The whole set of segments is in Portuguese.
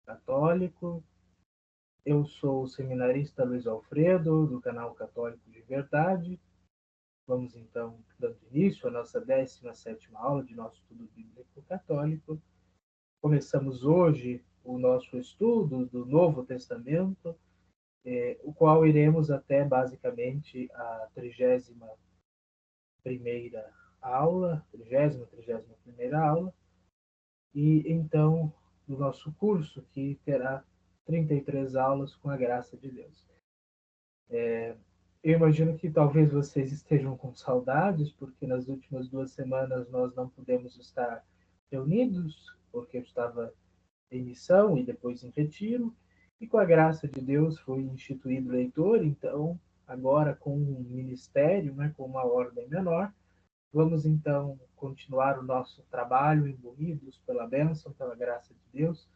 Católico. Eu sou o seminarista Luiz Alfredo, do canal Católico de Verdade. Vamos então dando início à nossa 17ª aula de nosso estudo bíblico católico. Começamos hoje o nosso estudo do Novo Testamento, o qual iremos até basicamente a 31ª aula, 31ª aula, e então do nosso curso, que terá 33 aulas com a graça de Deus. Eu imagino que talvez vocês estejam com saudades, porque nas últimas 2 semanas nós não pudemos estar reunidos, porque eu estava em missão e depois em retiro, e com a graça de Deus fui instituído leitor, então agora com um ministério, né, com uma ordem menor, vamos então continuar o nosso trabalho imbuídos pela bênção, pela graça de Deus,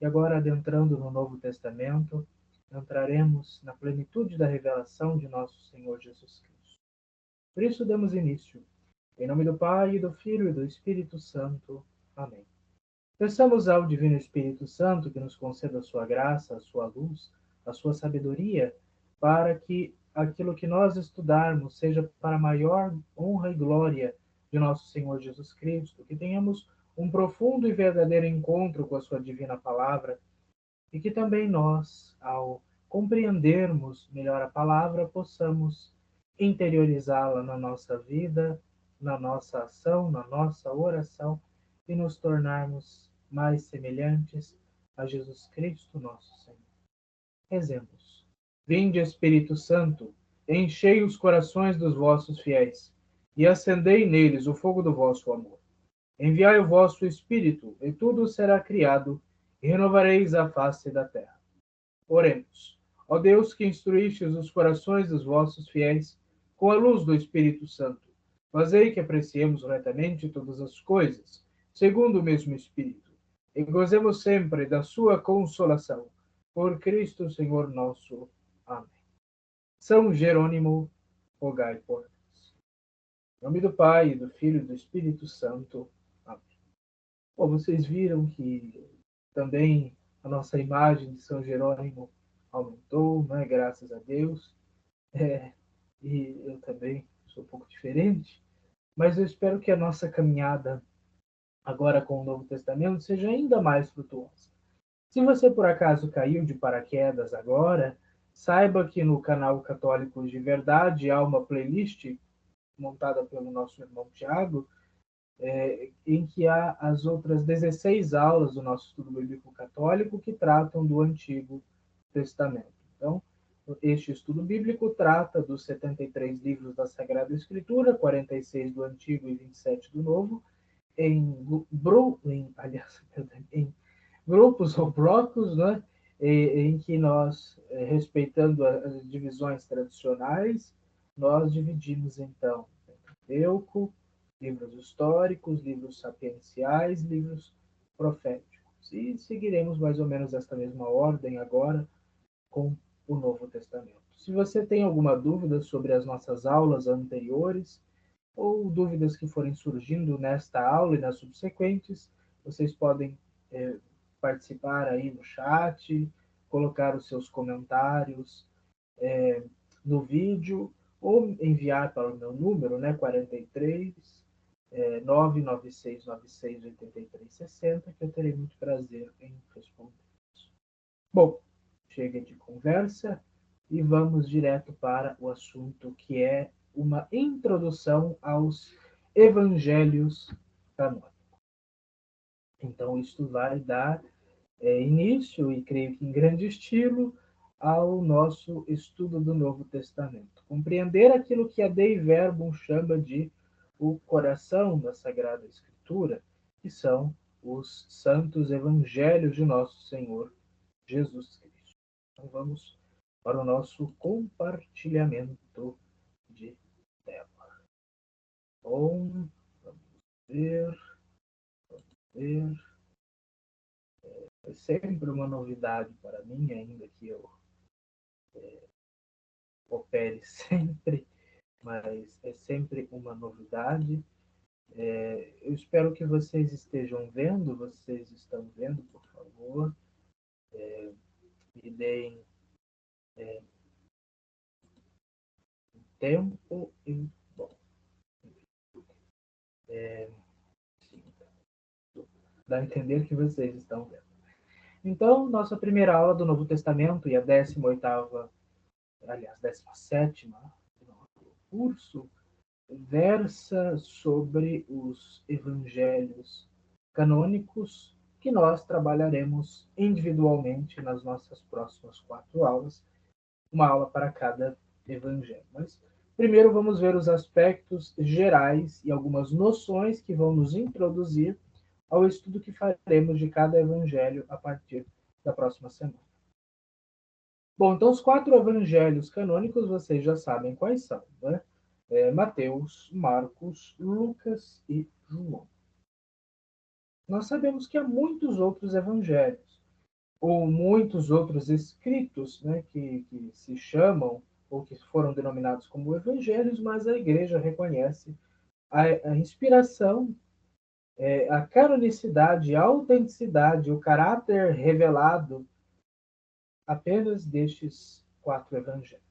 e agora adentrando no Novo Testamento, entraremos na plenitude da revelação de nosso Senhor Jesus Cristo. Por isso damos início. Em nome do Pai, do Filho e do Espírito Santo. Amém. Peçamos ao Divino Espírito Santo que nos conceda a sua graça, a sua luz, a sua sabedoria, para que aquilo que nós estudarmos seja para a maior honra e glória de nosso Senhor Jesus Cristo, que tenhamos um profundo e verdadeiro encontro com a sua divina palavra e que também nós, ao compreendermos melhor a palavra, possamos interiorizá-la na nossa vida, na nossa ação, na nossa oração e nos tornarmos mais semelhantes a Jesus Cristo, nosso Senhor. Rezemos. Vinde, Espírito Santo, enchei os corações dos vossos fiéis e acendei neles o fogo do vosso amor. Enviai o vosso Espírito, e tudo será criado, e renovareis a face da terra. Oremos. Ó Deus, que instruístes os corações dos vossos fiéis com a luz do Espírito Santo, fazei que apreciemos retamente todas as coisas, segundo o mesmo Espírito, e gozemos sempre da sua consolação. Por Cristo Senhor nosso. Amém. São Jerônimo, rogai por nós. Em nome do Pai, do Filho e do Espírito Santo. Amém. Bom, vocês viram que também a nossa imagem de São Jerônimo aumentou, né? Graças a Deus. E eu também sou um pouco diferente, mas eu espero que a nossa caminhada agora com o Novo Testamento seja ainda mais frutuosa. Se você por acaso caiu de paraquedas agora, saiba que no canal Católicos de Verdade há uma playlist montada pelo nosso irmão Tiago, em que há as outras 16 aulas do nosso estudo bíblico católico que tratam do Antigo Testamento. Então, este estudo bíblico trata dos 73 livros da Sagrada Escritura, 46 do Antigo e 27 do Novo, em grupos ou blocos, né, em que nós, respeitando as divisões tradicionais, nós dividimos então Pentateuco, livros históricos, livros sapienciais, livros proféticos. E seguiremos mais ou menos esta mesma ordem agora com o Novo Testamento. Se você tem alguma dúvida sobre as nossas aulas anteriores, ou dúvidas que forem surgindo nesta aula e nas subsequentes, vocês podem participar aí no chat, colocar os seus comentários no vídeo, ou enviar para o meu número, né, 43 996968360, que eu terei muito prazer em responder. Bom, chega de conversa e vamos direto para o assunto, que é uma introdução aos evangelhos canônicos. Então, isto vai dar início, e creio que em grande estilo, ao nosso estudo do Novo Testamento. Compreender aquilo que a Dei Verbum chama de o coração da Sagrada Escritura, que são os santos evangelhos de nosso Senhor Jesus Cristo. Então vamos para o nosso compartilhamento de tela. Bom, vamos ver, ver. É sempre uma novidade para mim, ainda que eu opere sempre, mas é sempre uma novidade. Eu espero que vocês estejam vendo, vocês estão vendo, por favor. dá a entender que vocês estão vendo. Então, nossa primeira aula do Novo Testamento e a 18ª, aliás, 17ª do nosso curso, versa sobre os evangelhos canônicos, que nós trabalharemos individualmente nas nossas próximas 4 aulas, uma aula para cada evangelho. Mas primeiro vamos ver os aspectos gerais e algumas noções que vão nos introduzir ao estudo que faremos de cada evangelho a partir da próxima semana. Bom, então os 4 evangelhos canônicos vocês já sabem quais são, né? Mateus, Marcos, Lucas e João. Nós sabemos que há muitos outros evangelhos, ou muitos outros escritos, né, que se chamam, ou que foram denominados como evangelhos, mas a igreja reconhece a inspiração, a canonicidade, a autenticidade, o caráter revelado apenas destes 4 evangelhos.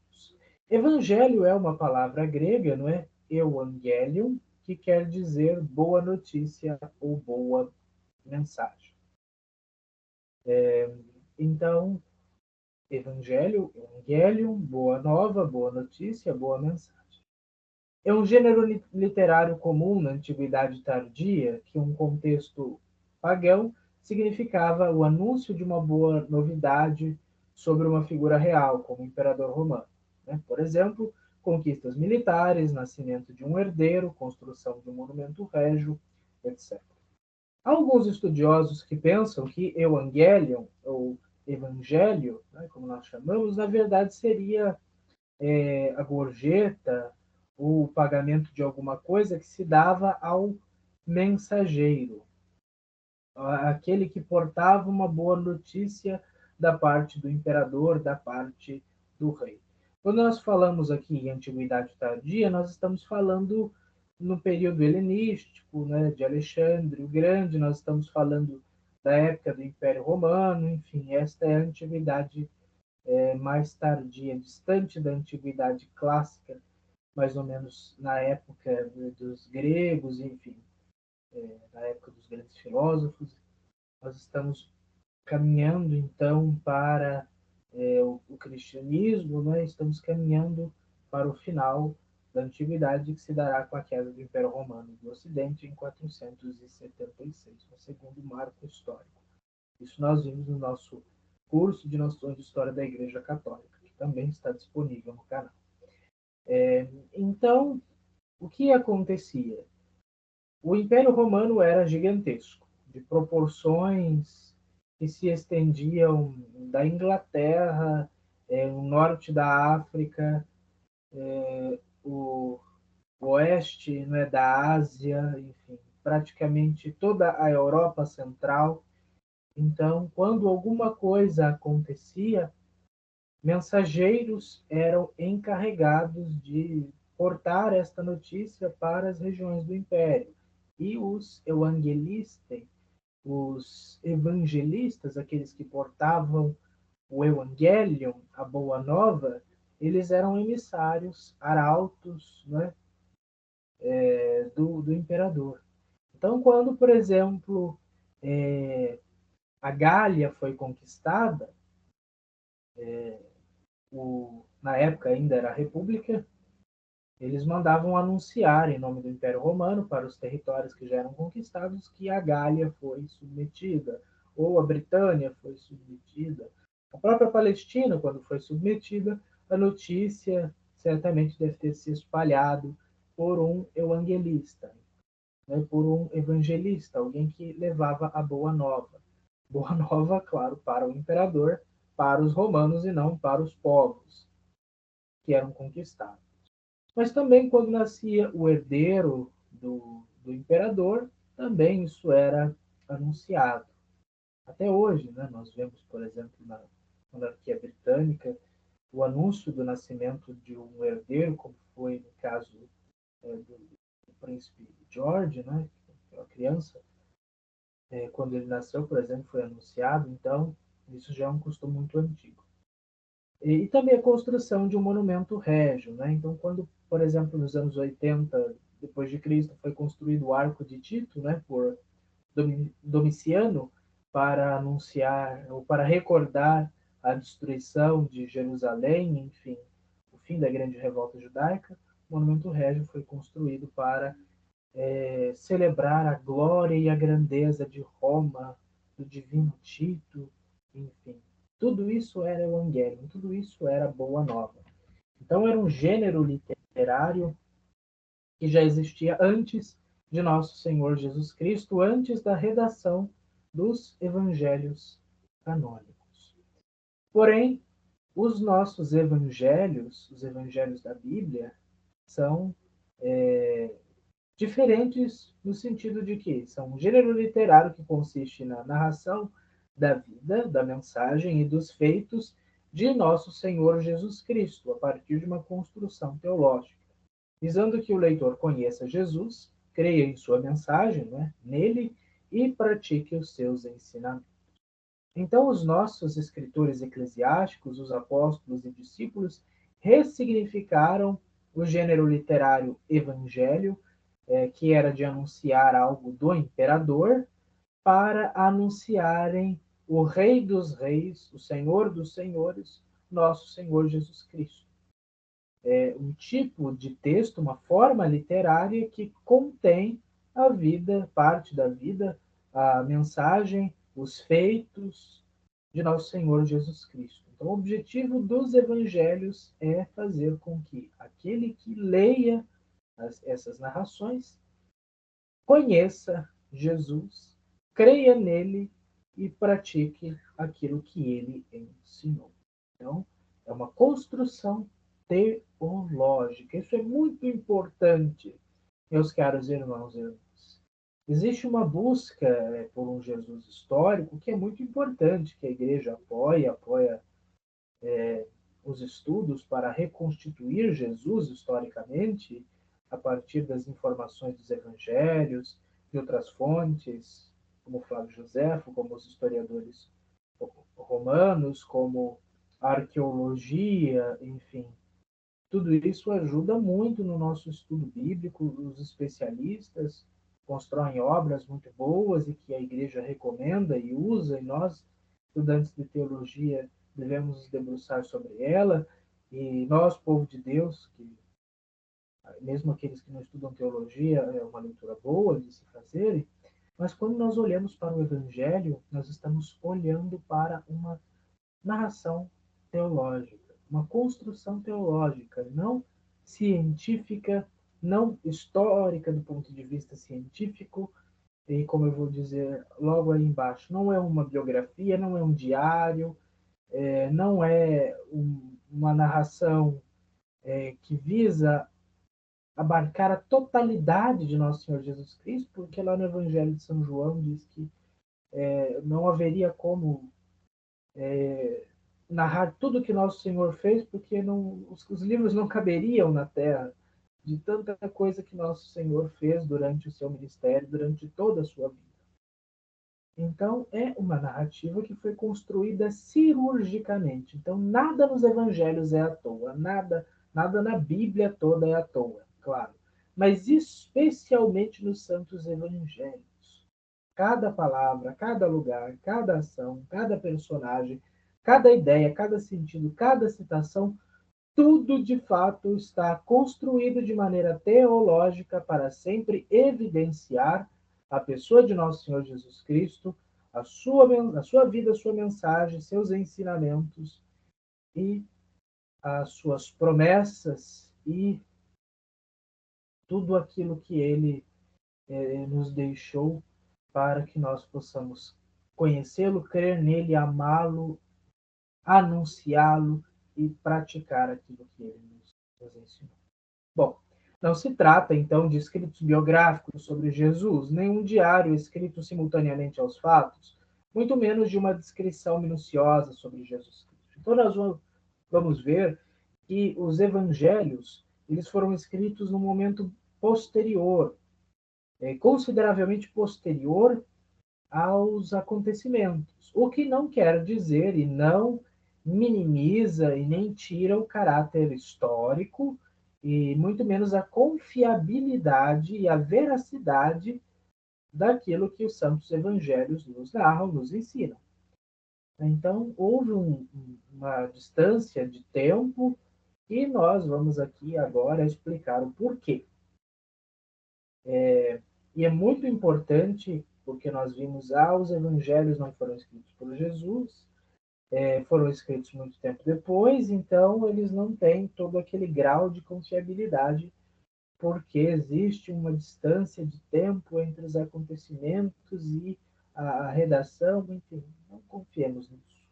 Evangelho é uma palavra grega, não é? Evangelium, que quer dizer boa notícia ou boa mensagem. Então, evangelho, evangelium, boa nova, boa notícia, boa mensagem. É um gênero literário comum na Antiguidade Tardia, que, em um contexto pagão, significava o anúncio de uma boa novidade sobre uma figura real, como o imperador romano. Por exemplo, conquistas militares, nascimento de um herdeiro, construção de um monumento régio, etc. Há alguns estudiosos que pensam que Evangelion, ou Evangelho, como nós chamamos, na verdade seria a gorjeta, o pagamento de alguma coisa que se dava ao mensageiro, aquele que portava uma boa notícia da parte do imperador, da parte do rei. Quando nós falamos aqui em Antiguidade Tardia, nós estamos falando no período helenístico, né, de Alexandre o Grande, nós estamos falando da época do Império Romano, enfim, esta é a Antiguidade mais tardia, distante da Antiguidade Clássica, mais ou menos na época dos gregos, enfim, na época dos grandes filósofos. Nós estamos caminhando, então, para o cristianismo, né? Estamos caminhando para o final da Antiguidade, que se dará com a queda do Império Romano do Ocidente em 476, no segundo marco histórico. Isso nós vimos no nosso curso de noções de História da Igreja Católica, que também está disponível no canal. Então, o que acontecia? O Império Romano era gigantesco, de proporções que se estendiam da Inglaterra, o norte da África, o oeste, né, da Ásia, enfim, praticamente toda a Europa Central. Então, quando alguma coisa acontecia, mensageiros eram encarregados de portar esta notícia para as regiões do Império. E os evangelistas, aqueles que portavam o Evangelium, a Boa Nova, eles eram emissários, arautos, né, do imperador. Então, quando, por exemplo, a Gália foi conquistada, na época ainda era a República, eles mandavam anunciar em nome do Império Romano para os territórios que já eram conquistados que a Gália foi submetida, ou a Britânia foi submetida. A própria Palestina, quando foi submetida, a notícia certamente deve ter se espalhado por um evangelista, né, por um evangelista, alguém que levava a boa nova. Boa nova, claro, para o imperador, para os romanos e não para os povos que eram conquistados. Mas também quando nascia o herdeiro do imperador, também isso era anunciado. Até hoje, né, nós vemos, por exemplo, na monarquia britânica, o anúncio do nascimento de um herdeiro, como foi no caso do príncipe George, né, que era criança, quando ele nasceu, por exemplo, foi anunciado. Então, isso já é um costume muito antigo. E também a construção de um monumento régio, né? Então, quando, por exemplo, nos anos 80 depois de Cristo foi construído o Arco de Tito, né, por Domiciano para anunciar ou para recordar a destruição de Jerusalém, enfim, o fim da grande revolta judaica. O Monumento Régio foi construído para celebrar a glória e a grandeza de Roma, do divino Tito, enfim. Tudo isso era evangelho, tudo isso era boa nova. Então era um gênero literário que já existia antes de nosso Senhor Jesus Cristo, antes da redação dos evangelhos canônicos. Porém, os nossos evangelhos, os evangelhos da Bíblia, são diferentes no sentido de que são um gênero literário que consiste na narração da vida, da mensagem e dos feitos de nosso Senhor Jesus Cristo, a partir de uma construção teológica, visando que o leitor conheça Jesus, creia em sua mensagem, né, nele, e pratique os seus ensinamentos. Então, os nossos escritores eclesiásticos, os apóstolos e discípulos, ressignificaram o gênero literário evangelho, que era de anunciar algo do imperador, para anunciarem o Rei dos Reis, o Senhor dos Senhores, nosso Senhor Jesus Cristo. É um tipo de texto, uma forma literária que contém a vida, parte da vida, a mensagem, os feitos de nosso Senhor Jesus Cristo. Então, o objetivo dos evangelhos é fazer com que aquele que leia essas narrações conheça Jesus, creia nele e pratique aquilo que ele ensinou. Então, é uma construção teológica. Isso é muito importante, meus caros irmãos e irmãs. Existe uma busca por um Jesus histórico que é muito importante, que a igreja apoia os estudos para reconstituir Jesus historicamente, a partir das informações dos evangelhos, de outras fontes, como Flávio Josefo, como os historiadores romanos, como a arqueologia, enfim. Tudo isso ajuda muito no nosso estudo bíblico. Os especialistas constroem obras muito boas e que a igreja recomenda e usa, e nós, estudantes de teologia, devemos nos debruçar sobre ela. E nós, povo de Deus, que mesmo aqueles que não estudam teologia, é uma leitura boa de se fazer, mas quando nós olhamos para o Evangelho, nós estamos olhando para uma narração teológica, uma construção teológica, não científica, não histórica do ponto de vista científico, e como eu vou dizer logo aí embaixo, não é uma biografia, não é um diário, não é uma narração que visa abarcar a totalidade de nosso Senhor Jesus Cristo, porque lá no Evangelho de São João diz que não haveria como narrar tudo que nosso Senhor fez, porque não, os livros não caberiam na Terra de tanta coisa que nosso Senhor fez durante o seu ministério, durante toda a sua vida. Então, é uma narrativa que foi construída cirurgicamente. Então, nada nos evangelhos é à toa, nada na Bíblia toda é à toa, claro. Mas especialmente nos santos evangelhos. Cada palavra, cada lugar, cada ação, cada personagem, cada ideia, cada sentido, cada citação, tudo de fato está construído de maneira teológica para sempre evidenciar a pessoa de nosso Senhor Jesus Cristo, a sua vida, a sua mensagem, seus ensinamentos e as suas promessas e tudo aquilo que ele nos deixou para que nós possamos conhecê-lo, crer nele, amá-lo, anunciá-lo e praticar aquilo que ele nos ensinou. Bom, não se trata, então, de escritos biográficos sobre Jesus, nenhum diário escrito simultaneamente aos fatos, muito menos de uma descrição minuciosa sobre Jesus Cristo. Então, nós vamos ver que os evangelhos eles foram escritos no momento posterior, consideravelmente posterior aos acontecimentos, o que não quer dizer e não minimiza e nem tira o caráter histórico e muito menos a confiabilidade e a veracidade daquilo que os santos evangelhos nos narram, nos ensinam. Então, houve uma distância de tempo e nós vamos aqui agora explicar o porquê. E é muito importante, porque nós vimos, os evangelhos não foram escritos por Jesus, foram escritos muito tempo depois, então eles não têm todo aquele grau de confiabilidade, porque existe uma distância de tempo entre os acontecimentos e a redação, enfim, não confiemos nisso.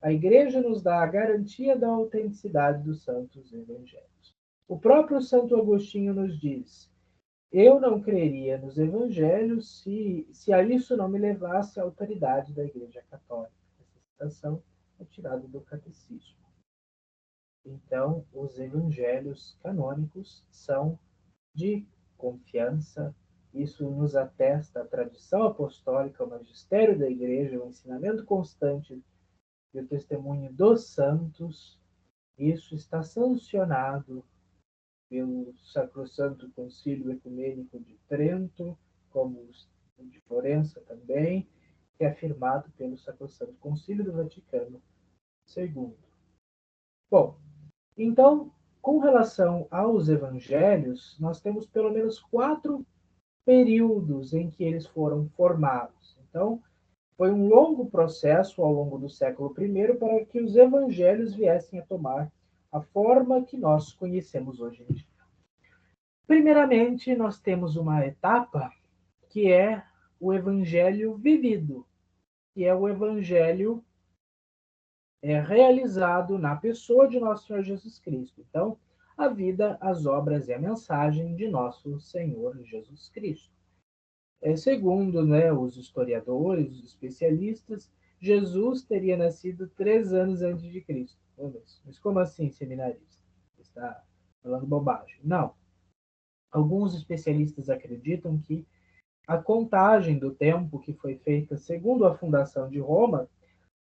A Igreja nos dá a garantia da autenticidade dos santos evangelhos. O próprio Santo Agostinho nos diz: eu não creria nos evangelhos se a isso não me levasse a autoridade da Igreja Católica. Essa citação é tirada do Catecismo. Então, os evangelhos canônicos são de confiança. Isso nos atesta a tradição apostólica, o magistério da Igreja, o ensinamento constante e o testemunho dos santos. Isso está sancionado pelo Sacrosanto Concílio Ecumênico de Trento, como o de Florença também, que é afirmado pelo Sacrosanto Concílio do Vaticano II. Bom, então, com relação aos evangelhos, nós temos pelo menos 4 períodos em que eles foram formados. Então, foi um longo processo ao longo do século I para que os evangelhos viessem a tomar a forma que nós conhecemos hoje em dia. Primeiramente, nós temos uma etapa que é o evangelho vivido, que é o evangelho realizado na pessoa de nosso Senhor Jesus Cristo. Então, a vida, as obras e a mensagem de nosso Senhor Jesus Cristo. Segundo, né, os historiadores, os especialistas, Jesus teria nascido 3 anos antes de Cristo. Mas como assim, seminarista? Você está falando bobagem. Não. Alguns especialistas acreditam que a contagem do tempo que foi feita segundo a fundação de Roma,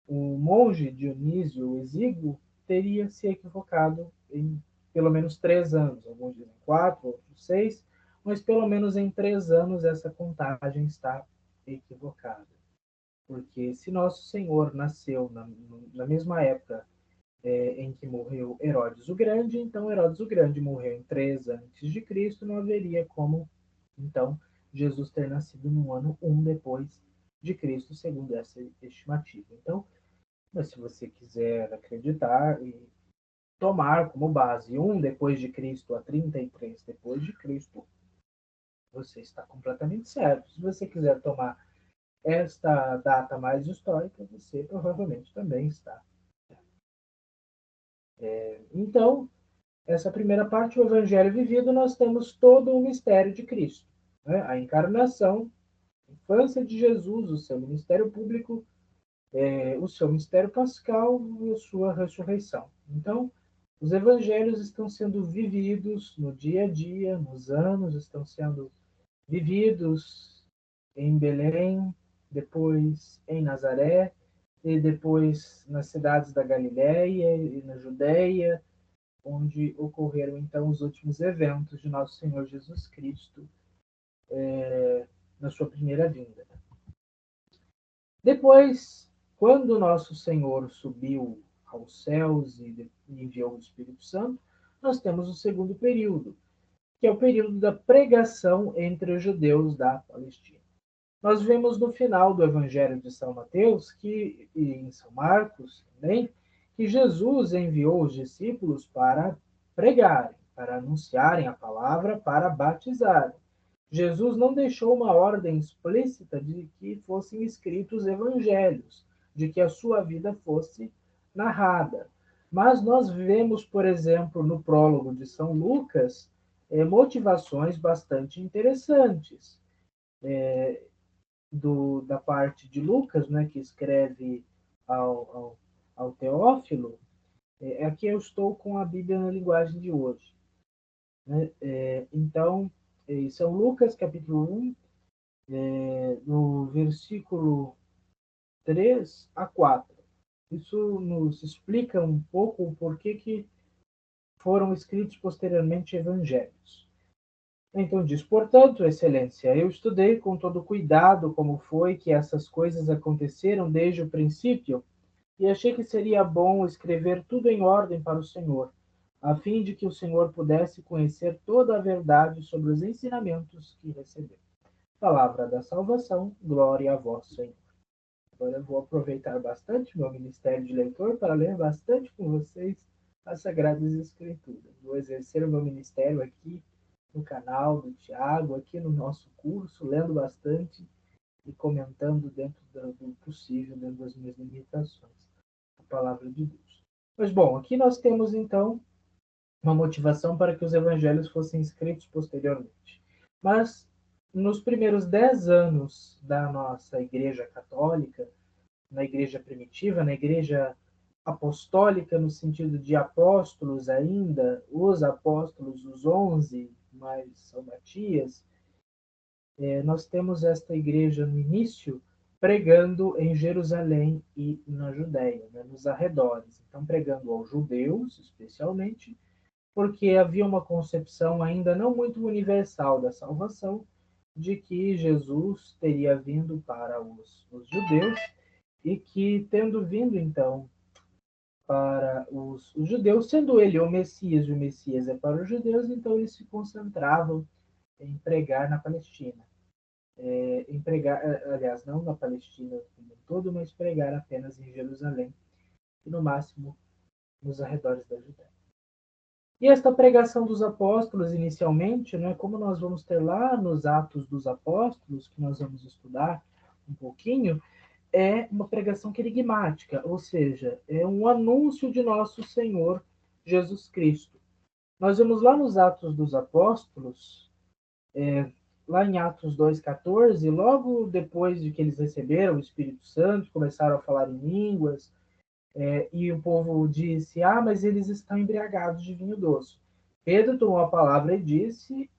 o monge Dionísio Exíguo teria se equivocado em pelo menos 3 anos. Alguns dizem 4, outros 6, mas pelo menos em 3 anos essa contagem está equivocada. Porque se Nosso Senhor nasceu na mesma época em que morreu Herodes o Grande, então Herodes o Grande morreu em 3 antes de Cristo, não haveria como, então, Jesus ter nascido no ano 1 depois de Cristo, segundo essa estimativa. Então, mas se você quiser acreditar e tomar como base 1 depois de Cristo a 33 depois de Cristo, você está completamente certo. Se você quiser tomar esta data mais histórica, você provavelmente também está. Então, essa primeira parte, o Evangelho vivido, nós temos todo o mistério de Cristo. Né? A encarnação, a infância de Jesus, o seu ministério público, o seu mistério pascal e a sua ressurreição. Então, os evangelhos estão sendo vividos no dia a dia, nos anos, estão sendo vividos em Belém, depois em Nazaré, e depois nas cidades da Galiléia e na Judéia, onde ocorreram então os últimos eventos de nosso Senhor Jesus Cristo na sua primeira vinda. Depois, quando nosso Senhor subiu aos céus e enviou o Espírito Santo, nós temos o segundo período, que é o período da pregação entre os judeus da Palestina. Nós vemos no final do Evangelho de São Mateus e em São Marcos também, que Jesus enviou os discípulos para pregarem, para anunciarem a palavra, para batizarem. Jesus não deixou uma ordem explícita de que fossem escritos evangelhos, de que a sua vida fosse narrada. Mas nós vemos, por exemplo, no prólogo de São Lucas, motivações bastante interessantes. Da parte de Lucas, né, que escreve ao Teófilo, aqui eu estou com a Bíblia na linguagem de hoje. Né? Então, São Lucas, capítulo 1, no versículo 3 a 4. Isso nos explica um pouco o porquê que foram escritos posteriormente evangelhos. Então diz, portanto, excelência, eu estudei com todo cuidado como foi que essas coisas aconteceram desde o princípio, e achei que seria bom escrever tudo em ordem para o Senhor, a fim de que o Senhor pudesse conhecer toda a verdade sobre os ensinamentos que recebeu. Palavra da salvação, glória a vós, Senhor. Agora eu vou aproveitar bastante meu ministério de leitor para ler bastante com vocês as Sagradas Escrituras. Vou exercer o meu ministério aqui no canal do Tiago, aqui no nosso curso, lendo bastante e comentando dentro do possível, dentro das minhas limitações, a palavra de Deus. Mas, bom, aqui nós temos, então, uma motivação para que os evangelhos fossem escritos posteriormente. Mas, nos primeiros 10 anos da nossa Igreja Católica, na Igreja Primitiva, na Igreja Apostólica, no sentido de apóstolos ainda, os apóstolos, os 11, mais São Matias, nós temos esta igreja no início pregando em Jerusalém e na Judéia, né, nos arredores. Então, pregando aos judeus, especialmente, porque havia uma concepção ainda não muito universal da salvação, de que Jesus teria vindo para os judeus e que, tendo vindo, então, para os judeus, sendo ele o Messias e o Messias é para os judeus, então eles se concentravam em pregar na Palestina. Em pregar, aliás, não na Palestina como um todo, mas pregar apenas em Jerusalém e, no máximo, nos arredores da Judéia. E esta pregação dos apóstolos, inicialmente, né, como nós vamos ter lá nos Atos dos Apóstolos, que nós vamos estudar um pouquinho, é uma pregação querigmática, ou seja, é um anúncio de nosso Senhor Jesus Cristo. Nós vemos lá nos Atos dos Apóstolos, lá em Atos 2,14, logo depois de que eles receberam o Espírito Santo, começaram a falar em línguas, e o povo disse, mas eles estão embriagados de vinho doce. Pedro tomou a palavra e disse,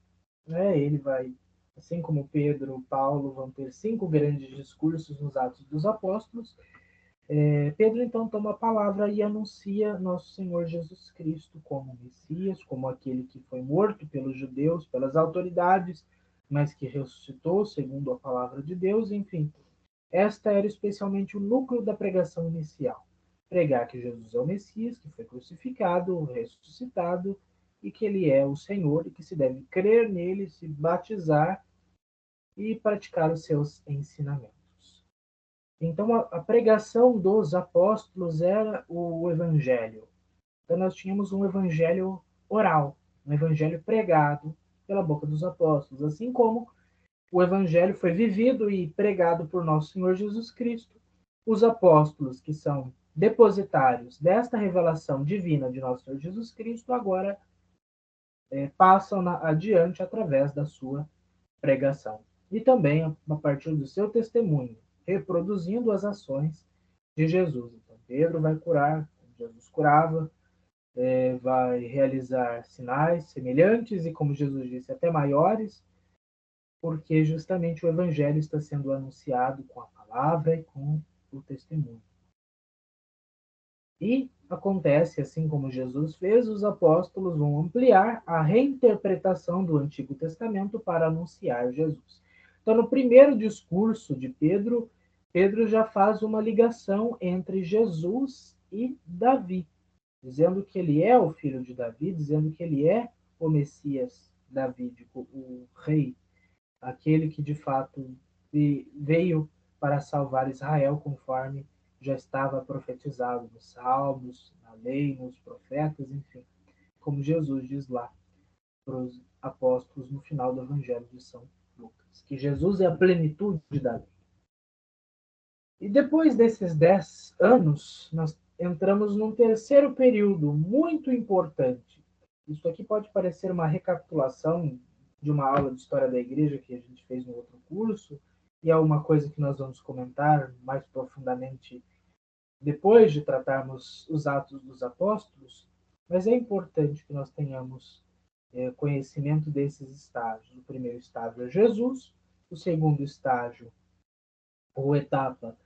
né, ele vai, assim como Pedro, Paulo vão ter 5 grandes discursos nos Atos dos Apóstolos, Pedro então toma a palavra e anuncia nosso Senhor Jesus Cristo como Messias, como aquele que foi morto pelos judeus, pelas autoridades, mas que ressuscitou segundo a palavra de Deus, enfim. Esta era especialmente o núcleo da pregação inicial. Pregar que Jesus é o Messias, que foi crucificado, ressuscitado, e que ele é o Senhor, e que se deve crer nele, se batizar e praticar os seus ensinamentos. Então, a pregação dos apóstolos era o evangelho. Então, nós tínhamos um evangelho oral, um evangelho pregado pela boca dos apóstolos, assim como o evangelho foi vivido e pregado por nosso Senhor Jesus Cristo. Os apóstolos, que são depositários desta revelação divina de nosso Senhor Jesus Cristo, agora passam adiante através da sua pregação. E também a partir do seu testemunho, reproduzindo as ações de Jesus. Então, Pedro vai curar, Jesus curava, vai realizar sinais semelhantes e, como Jesus disse, até maiores, porque justamente o evangelho está sendo anunciado com a palavra e com o testemunho. E acontece, assim como Jesus fez, os apóstolos vão ampliar a reinterpretação do Antigo Testamento para anunciar Jesus. Então, no primeiro discurso de Pedro, Pedro já faz uma ligação entre Jesus e Davi, dizendo que ele é o filho de Davi, dizendo que ele é o Messias davídico, o rei, aquele que de fato veio para salvar Israel, conforme já estava profetizado nos Salmos, na lei, nos profetas, enfim, como Jesus diz lá para os apóstolos no final do Evangelho de São Lucas, que Jesus é a plenitude da lei. E depois desses 10 anos, nós entramos num terceiro período muito importante. Isso aqui pode parecer uma recapitulação de uma aula de História da Igreja que a gente fez no outro curso, e é uma coisa que nós vamos comentar mais profundamente depois de tratarmos os Atos dos Apóstolos, mas é importante que nós tenhamos conhecimento desses estágios. O primeiro estágio é Jesus, o segundo estágio, ou etapa,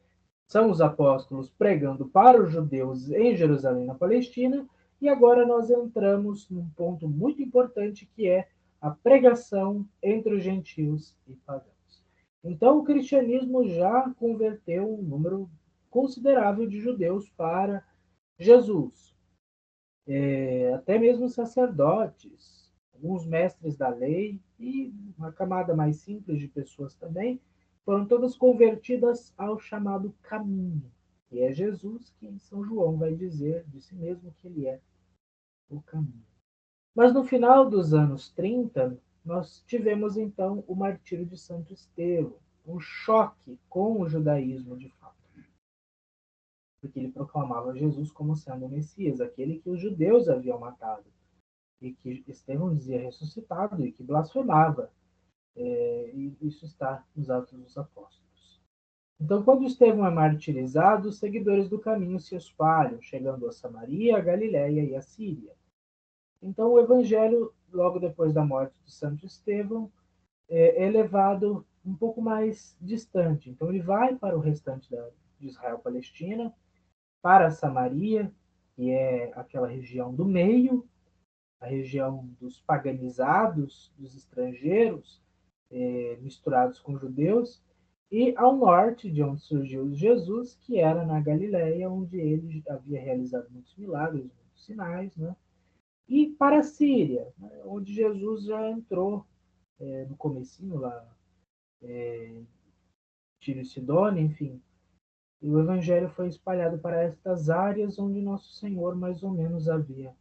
são os apóstolos pregando para os judeus em Jerusalém, na Palestina, e agora nós entramos num ponto muito importante que é a pregação entre os gentios e pagãos. Então, o cristianismo já converteu um número considerável de judeus para Jesus. Até mesmo sacerdotes, alguns mestres da lei e uma camada mais simples de pessoas também, foram todas convertidas ao chamado caminho, que é Jesus, que em São João vai dizer de si mesmo que ele é o caminho. Mas no final dos anos 30, nós tivemos então o martírio de Santo Estevão, um choque com o judaísmo de fato, porque ele proclamava Jesus como sendo o Messias, aquele que os judeus haviam matado, e que Estevão dizia ressuscitado e que blasfemava. E isso está nos Atos dos Apóstolos. Então, quando Estevão é martirizado, os seguidores do caminho se espalham, chegando a Samaria, a Galiléia e a Síria. Então, o evangelho, logo depois da morte de Santo Estevão, é levado um pouco mais distante. Então, ele vai para o restante de Israel-Palestina, para Samaria, que é aquela região do meio, a região dos paganizados, dos estrangeiros, misturados com judeus, e ao norte, de onde surgiu Jesus, que era na Galiléia, onde ele havia realizado muitos milagres, muitos sinais, né? E para a Síria, né, onde Jesus já entrou no comecinho lá, Tiro e Sidônia, enfim. E o evangelho foi espalhado para estas áreas onde Nosso Senhor mais ou menos havia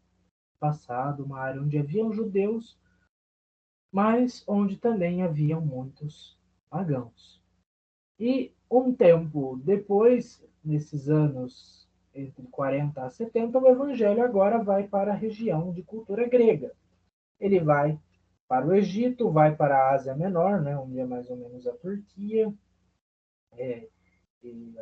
passado, uma área onde haviam judeus, mas onde também haviam muitos pagãos. E um tempo depois, nesses anos entre 40 a 70, o evangelho agora vai para a região de cultura grega. Ele vai para o Egito, vai para a Ásia Menor, né, onde é mais ou menos a Turquia,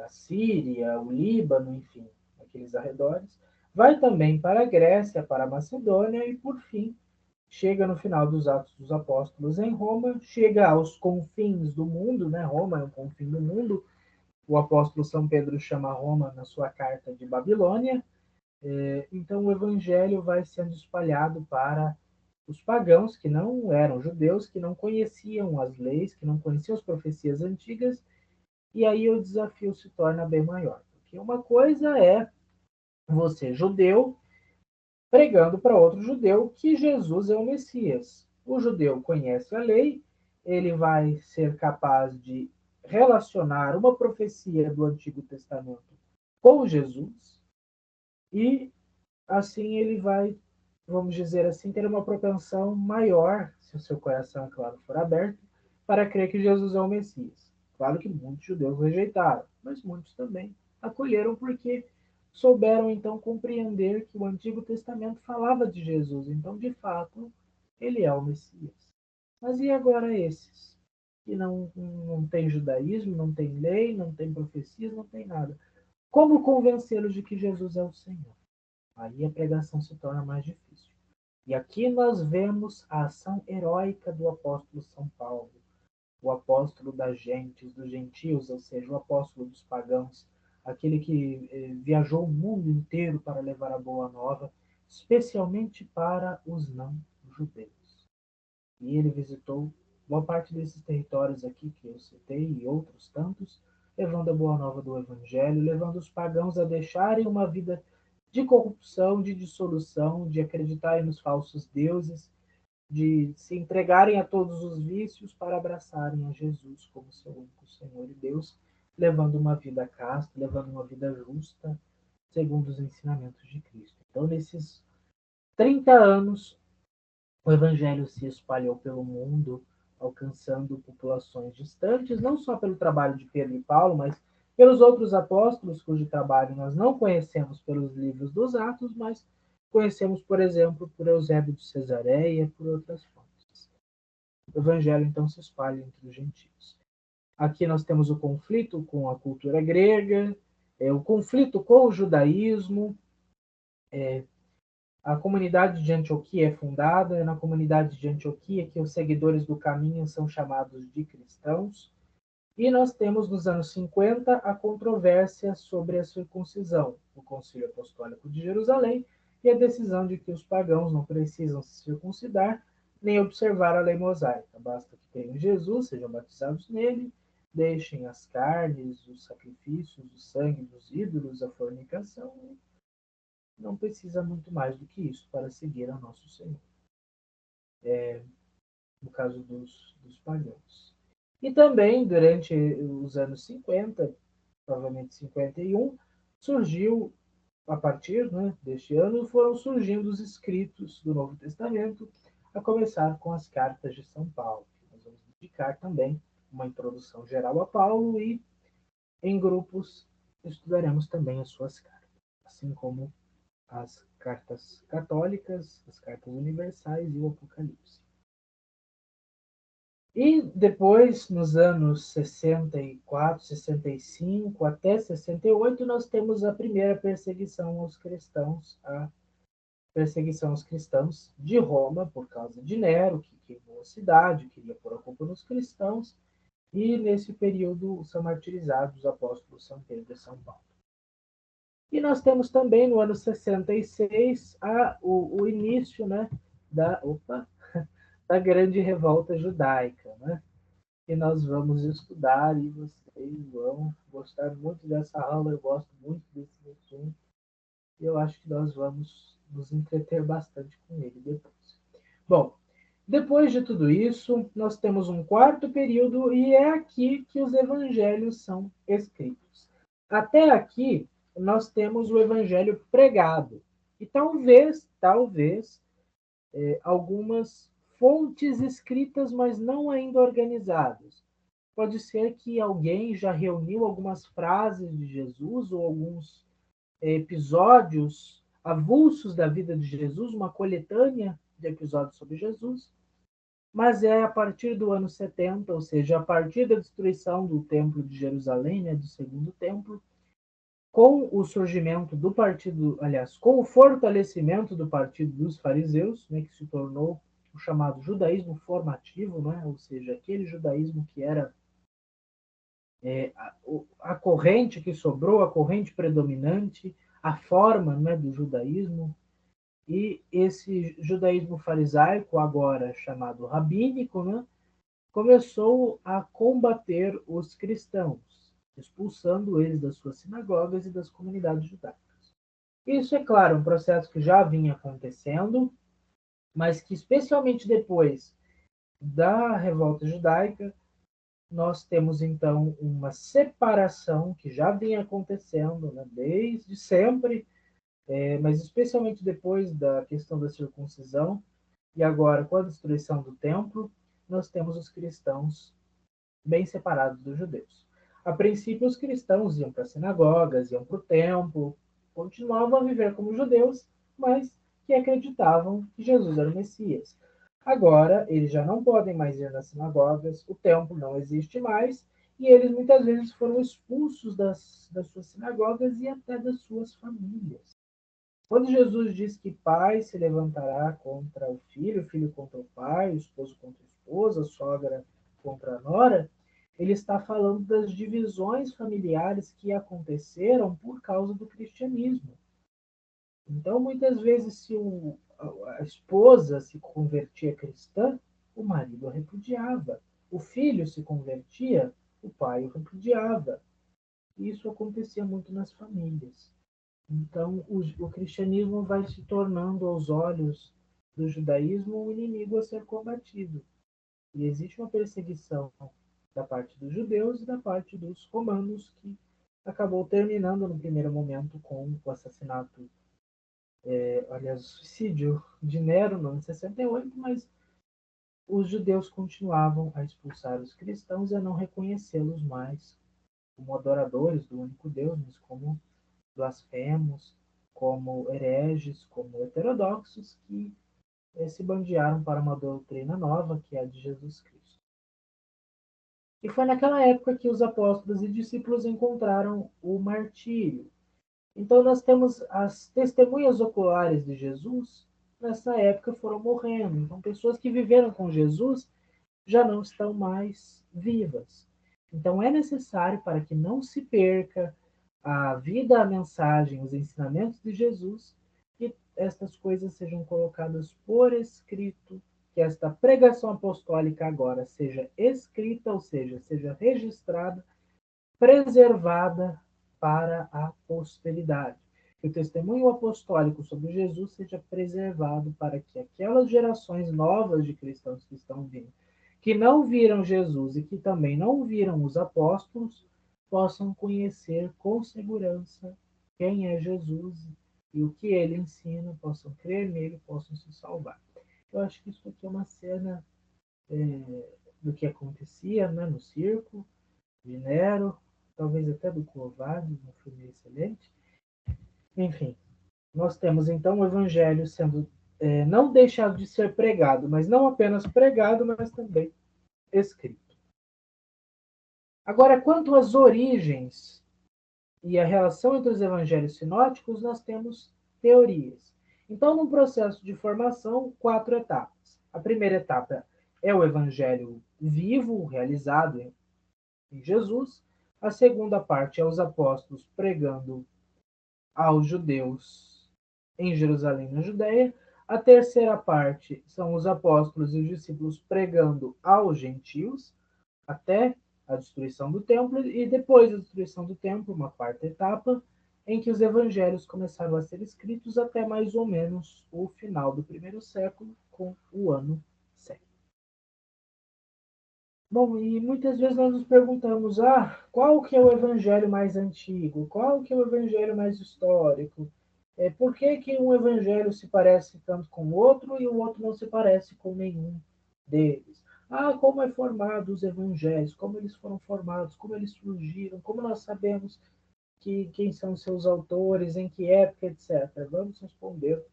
a Síria, o Líbano, enfim, aqueles arredores. Vai também para a Grécia, para a Macedônia e, por fim, chega no final dos Atos dos Apóstolos em Roma, chega aos confins do mundo, né? Roma é o confim do mundo. O apóstolo São Pedro chama Roma na sua carta de Babilônia. Então o evangelho vai sendo espalhado para os pagãos que não eram judeus, que não conheciam as leis, que não conheciam as profecias antigas, e aí o desafio se torna bem maior. Porque uma coisa é você, judeu, pregando para outro judeu que Jesus é o Messias. O judeu conhece a lei, ele vai ser capaz de relacionar uma profecia do Antigo Testamento com Jesus, e assim ele vai, vamos dizer assim, ter uma propensão maior, se o seu coração, claro, for aberto, para crer que Jesus é o Messias. Claro que muitos judeus rejeitaram, mas muitos também acolheram porque souberam então compreender que o Antigo Testamento falava de Jesus. Então, de fato, ele é o Messias. Mas e agora esses? Que não tem judaísmo, não tem lei, não tem profecias, não tem nada. Como convencê-los de que Jesus é o Senhor? Aí a pregação se torna mais difícil. E aqui nós vemos a ação heróica do apóstolo São Paulo, o apóstolo das gentes, dos gentios, ou seja, o apóstolo dos pagãos, aquele que viajou o mundo inteiro para levar a boa nova, especialmente para os não-judeus. E ele visitou boa parte desses territórios aqui que eu citei e outros tantos, levando a boa nova do Evangelho, levando os pagãos a deixarem uma vida de corrupção, de dissolução, de acreditarem nos falsos deuses, de se entregarem a todos os vícios para abraçarem a Jesus como seu único Senhor e Deus, levando uma vida casta, levando uma vida justa, segundo os ensinamentos de Cristo. Então, nesses 30 anos, o Evangelho se espalhou pelo mundo, alcançando populações distantes, não só pelo trabalho de Pedro e Paulo, mas pelos outros apóstolos, cujo trabalho nós não conhecemos pelos livros dos Atos, mas conhecemos, por exemplo, por Eusébio de Cesareia e por outras fontes. O Evangelho, então, se espalha entre os gentios. Aqui nós temos o conflito com a cultura grega, o conflito com o judaísmo. A comunidade de Antioquia é fundada, é na comunidade de Antioquia que os seguidores do caminho são chamados de cristãos. E nós temos nos anos 50 a controvérsia sobre a circuncisão, o Concílio Apostólico de Jerusalém, e a decisão de que os pagãos não precisam se circuncidar, nem observar a lei mosaica. Basta que creiam em Jesus, sejam batizados nele, deixem as carnes, os sacrifícios, o sangue dos ídolos, a fornicação, e não precisa muito mais do que isso para seguir ao nosso Senhor. No caso dos pagãos. E também, durante os anos 50, provavelmente 51, surgiu, a partir, né, deste ano, foram surgindo os escritos do Novo Testamento, a começar com as cartas de São Paulo. Nós vamos dedicar também uma introdução geral a Paulo e, em grupos, estudaremos também as suas cartas, assim como as cartas católicas, as cartas universais e o Apocalipse. E depois, nos anos 64, 65 até 68, nós temos a primeira perseguição aos cristãos, a perseguição aos cristãos de Roma, por causa de Nero, que queimou a cidade, queria pôr a culpa nos cristãos, e nesse período são martirizados os apóstolos São Pedro e São Paulo. E nós temos também, no ano 66, o início, né, da grande revolta judaica, né? Que nós vamos estudar e vocês vão gostar muito dessa aula. Eu gosto muito desse assunto e eu acho que nós vamos nos entreter bastante com ele depois. Bom, depois de tudo isso, nós temos um quarto período e é aqui que os evangelhos são escritos. Até aqui, nós temos o evangelho pregado. E talvez, algumas fontes escritas, mas não ainda organizadas. Pode ser que alguém já reuniu algumas frases de Jesus ou alguns episódios avulsos da vida de Jesus, uma coletânea de episódios sobre Jesus, mas é a partir do ano 70, ou seja, a partir da destruição do Templo de Jerusalém, né, do Segundo Templo, com o surgimento do partido, aliás, com o fortalecimento do partido dos fariseus, né, que se tornou o chamado judaísmo formativo, né, ou seja, aquele judaísmo que era a corrente que sobrou, a corrente predominante, a forma, né, do judaísmo, e esse judaísmo farisaico, agora chamado rabínico, né, começou a combater os cristãos, expulsando eles das suas sinagogas e das comunidades judaicas. Isso, é claro, um processo que já vinha acontecendo, mas que, especialmente depois da revolta judaica, nós temos então uma separação que já vinha acontecendo, né, desde sempre, mas especialmente depois da questão da circuncisão, e agora com a destruição do templo, nós temos os cristãos bem separados dos judeus. A princípio, os cristãos iam para as sinagogas, iam para o templo, continuavam a viver como judeus, mas que acreditavam que Jesus era o Messias. Agora, eles já não podem mais ir nas sinagogas, o templo não existe mais, e eles muitas vezes foram expulsos das suas sinagogas e até das suas famílias. Quando Jesus diz que pai se levantará contra o filho contra o pai, o esposo contra a esposa, a sogra contra a nora, ele está falando das divisões familiares que aconteceram por causa do cristianismo. Então, muitas vezes, se a esposa se convertia cristã, o marido a repudiava. O filho se convertia, o pai o repudiava. Isso acontecia muito nas famílias. Então, o cristianismo vai se tornando, aos olhos do judaísmo, um inimigo a ser combatido. E existe uma perseguição da parte dos judeus e da parte dos romanos, que acabou terminando, no primeiro momento, com o assassinato, aliás, o suicídio de Nero, no ano 68, mas os judeus continuavam a expulsar os cristãos e a não reconhecê-los mais como adoradores do único Deus, mas como blasfemos, como hereges, como heterodoxos, que se bandearam para uma doutrina nova, que é a de Jesus Cristo. E foi naquela época que os apóstolos e discípulos encontraram o martírio. Então, nós temos as testemunhas oculares de Jesus, nessa época foram morrendo. Então, pessoas que viveram com Jesus já não estão mais vivas. Então, é necessário, para que não se perca a vida, a mensagem, os ensinamentos de Jesus, que estas coisas sejam colocadas por escrito que esta pregação apostólica agora seja escrita, ou seja registrada, preservada para a posteridade. Que o testemunho apostólico sobre Jesus seja preservado para que aquelas gerações novas de cristãos que estão vindo, que não viram Jesus e que também não viram os apóstolos, possam conhecer com segurança quem é Jesus e o que ele ensina, possam crer nele, possam se salvar. Eu acho que isso aqui é uma cena do que acontecia, né, no circo de Nero, talvez até do Covado, um filme excelente. Enfim, nós temos então o evangelho sendo não deixado de ser pregado, mas não apenas pregado, mas também escrito. Agora, quanto às origens e a relação entre os evangelhos sinóticos, nós temos teorias. Então, no processo de formação, 4 etapas. A primeira etapa é o evangelho vivo, realizado em Jesus. A segunda parte é os apóstolos pregando aos judeus em Jerusalém, na Judéia. A terceira parte são os apóstolos e os discípulos pregando aos gentios, até a destruição do templo, e depois da destruição do templo, uma quarta etapa, em que os evangelhos começaram a ser escritos até mais ou menos o final do primeiro século, com o ano 100. Bom, e muitas vezes nós nos perguntamos, qual que é o evangelho mais antigo? Qual que é o evangelho mais histórico? Por que que um evangelho se parece tanto com o outro e o outro não se parece com nenhum deles? Como é formado os evangelhos? Como eles foram formados? Como eles surgiram? Como nós sabemos quem são seus autores? Em que época, etc. Vamos responder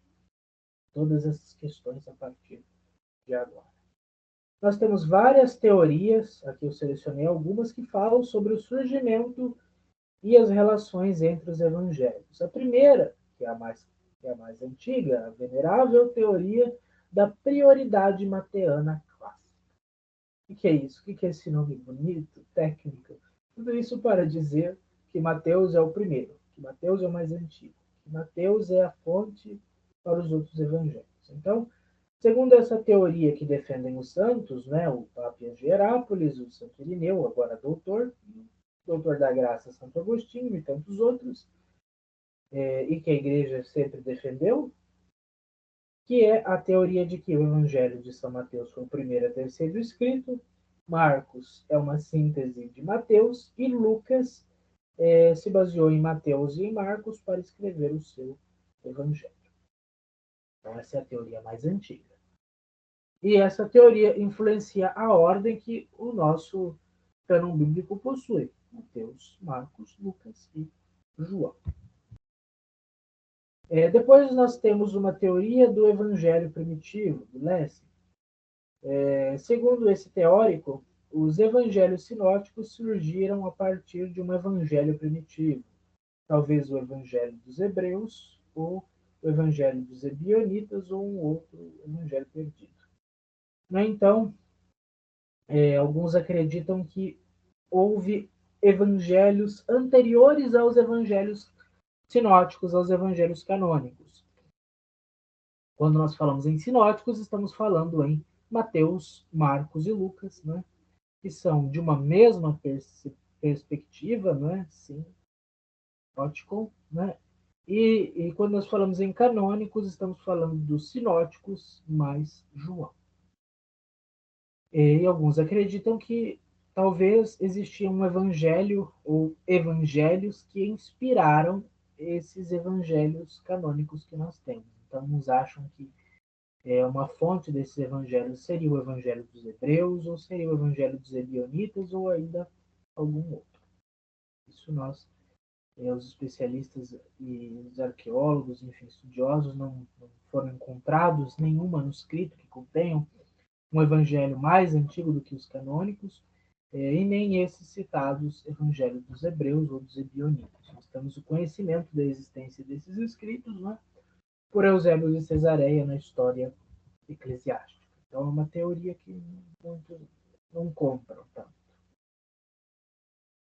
todas essas questões a partir de agora. Nós temos várias teorias, aqui eu selecionei algumas, que falam sobre o surgimento e as relações entre os evangelhos. A primeira, que é a mais antiga, a venerável teoria da prioridade mateana clássica. O que é isso? O que é esse nome bonito, técnico? Tudo isso para dizer que Mateus é o primeiro, que Mateus é o mais antigo, que Mateus é a fonte para os outros evangelhos. Então, segundo essa teoria que defendem os santos, né, o Papa de Herápolis, o Santo Irineu, agora doutor da Graça Santo Agostinho e tantos outros, e que a Igreja sempre defendeu, que é a teoria de que o Evangelho de São Mateus foi o primeiro a ter sido escrito, Marcos é uma síntese de Mateus e Lucas se baseou em Mateus e em Marcos para escrever o seu Evangelho. Então, essa é a teoria mais antiga. E essa teoria influencia a ordem que o nosso cânon bíblico possui: Mateus, Marcos, Lucas e João. Depois nós temos uma teoria do evangelho primitivo, do Lessing. Segundo esse teórico, os evangelhos sinóticos surgiram a partir de um evangelho primitivo, talvez o evangelho dos hebreus, ou o evangelho dos ebionitas, ou um outro evangelho perdido. Então, alguns acreditam que houve evangelhos anteriores aos evangelhos sinóticos, aos evangelhos canônicos. Quando nós falamos em sinóticos, estamos falando em Mateus, Marcos e Lucas, né, que são de uma mesma perspectiva, né, sinótico, né, e quando nós falamos em canônicos, estamos falando dos sinóticos mais João. E alguns acreditam que talvez existia um evangelho ou evangelhos que inspiraram esses evangelhos canônicos que nós temos. Então, uns acham que uma fonte desses evangelhos seria o evangelho dos hebreus, ou seria o evangelho dos ebionitas, ou ainda algum outro. Isso nós, os especialistas e os arqueólogos, enfim, estudiosos, não foram encontrados nenhum manuscrito que contenham um evangelho mais antigo do que os canônicos, e nem esses citados evangelhos dos hebreus ou dos ebionitas. Nós temos o conhecimento da existência desses escritos, né, por Eusébio de Cesareia na História Eclesiástica. Então é uma teoria que muitos não compram tanto.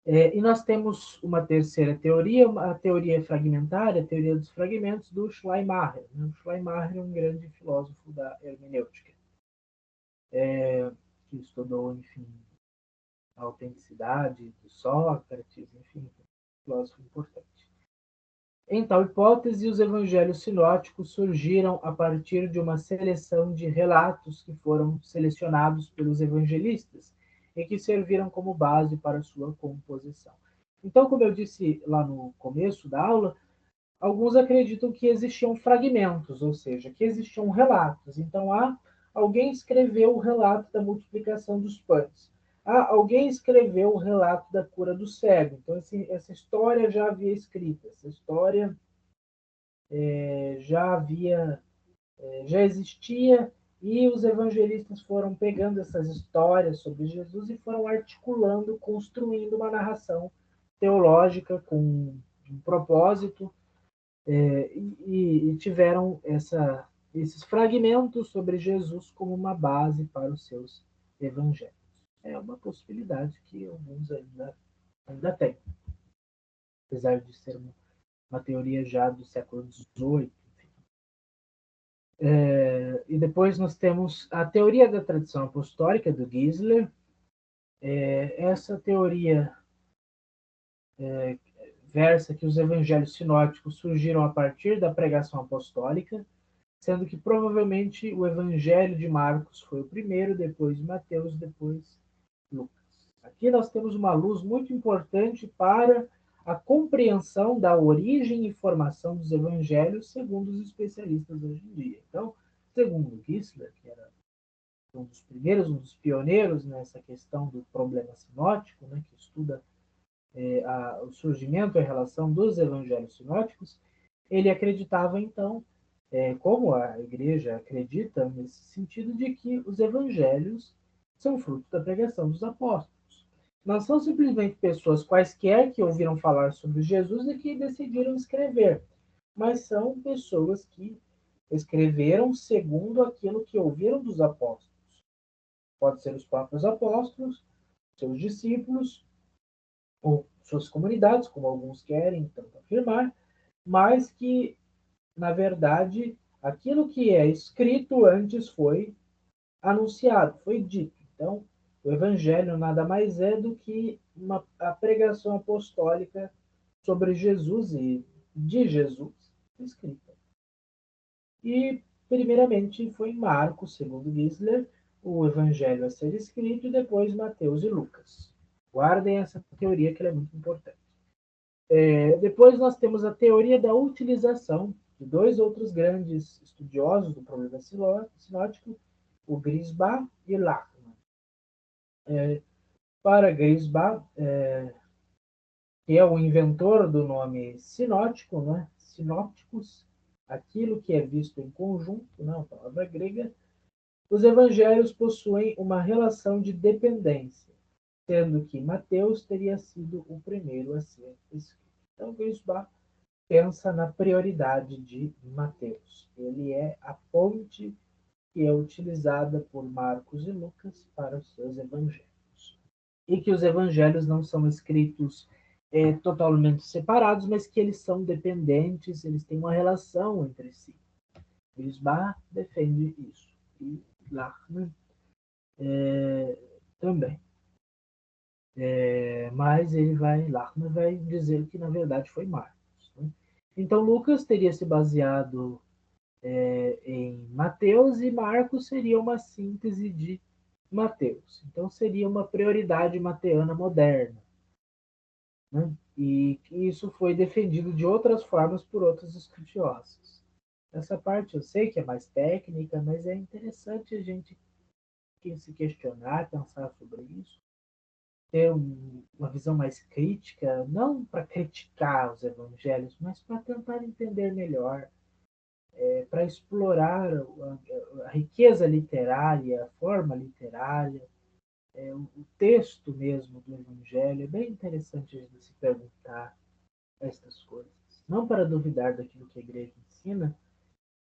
E nós temos uma terceira teoria, a teoria fragmentária, a teoria dos fragmentos do Schleiermacher. O Schleiermacher é um grande filósofo da hermenêutica. que estudou, enfim, a autenticidade de Sócrates, enfim, um filósofo importante. Em tal hipótese, os evangelhos sinóticos surgiram a partir de uma seleção de relatos que foram selecionados pelos evangelistas e que serviram como base para sua composição. Então, como eu disse lá no começo da aula, alguns acreditam que existiam fragmentos, ou seja, que existiam relatos. Então, alguém escreveu o relato da multiplicação dos pães. Alguém escreveu o relato da cura do cego. Então, essa história já havia escrita, essa história já havia, já existia, e os evangelistas foram pegando essas histórias sobre Jesus e foram articulando, construindo uma narração teológica com um propósito, e tiveram esses fragmentos sobre Jesus como uma base para os seus evangelhos. É uma possibilidade que alguns ainda têm, apesar de ser uma teoria já do século XVIII. E depois nós temos a teoria da tradição apostólica, do Gisler. Essa teoria versa que os evangelhos sinóticos surgiram a partir da pregação apostólica, sendo que provavelmente o evangelho de Marcos foi o primeiro, depois de Mateus, depois Lucas. Aqui nós temos uma luz muito importante para a compreensão da origem e formação dos evangelhos, segundo os especialistas hoje em dia. Então, segundo Gisler, que era um dos primeiros, um dos pioneiros nessa questão do problema sinótico, né, que estuda o surgimento e a relação dos evangelhos sinóticos, ele acreditava, então, como a igreja acredita, nesse sentido de que os evangelhos são fruto da pregação dos apóstolos. Não são simplesmente pessoas quaisquer que ouviram falar sobre Jesus e que decidiram escrever, mas são pessoas que escreveram segundo aquilo que ouviram dos apóstolos. Pode ser os próprios apóstolos, seus discípulos, ou suas comunidades, como alguns querem tanto afirmar, mas que, na verdade, aquilo que é escrito antes foi anunciado, foi dito. Então, o Evangelho nada mais é do que a pregação apostólica sobre Jesus e de Jesus escrita. E, primeiramente, foi Marcos, segundo Gisler, o Evangelho a ser escrito, e depois Mateus e Lucas. Guardem essa teoria, que ela é muito importante. Depois nós temos a teoria da utilização de dois outros grandes estudiosos do problema sinótico, o Griesbach e Lachmann. Para Griesbach, que é o inventor do nome sinótico, né? Sinópticos, aquilo que é visto em conjunto, né? Uma palavra grega, os evangelhos possuem uma relação de dependência, sendo que Mateus teria sido o primeiro a ser escrito. Então, Griesbach pensa na prioridade de Mateus. Ele é a ponte que é utilizada por Marcos e Lucas para os seus evangelhos. E que os evangelhos não são escritos totalmente separados, mas que eles são dependentes, eles têm uma relação entre si. Griesbach defende isso. E Lachmann também. Mas Lachmann vai dizer que, na verdade, foi Marcos. Né? Então, Lucas teria se baseado em Mateus, e Marcos seria uma síntese de Mateus. Então, seria uma prioridade mateana moderna. Né? E isso foi defendido de outras formas por outros estudiosos. Essa parte eu sei que é mais técnica, mas é interessante a gente se questionar, pensar sobre isso, ter uma visão mais crítica, não para criticar os evangelhos, mas para tentar entender melhor, para explorar a riqueza literária, a forma literária, o texto mesmo do Evangelho. É bem interessante a gente se perguntar estas coisas. Não para duvidar daquilo que a igreja ensina,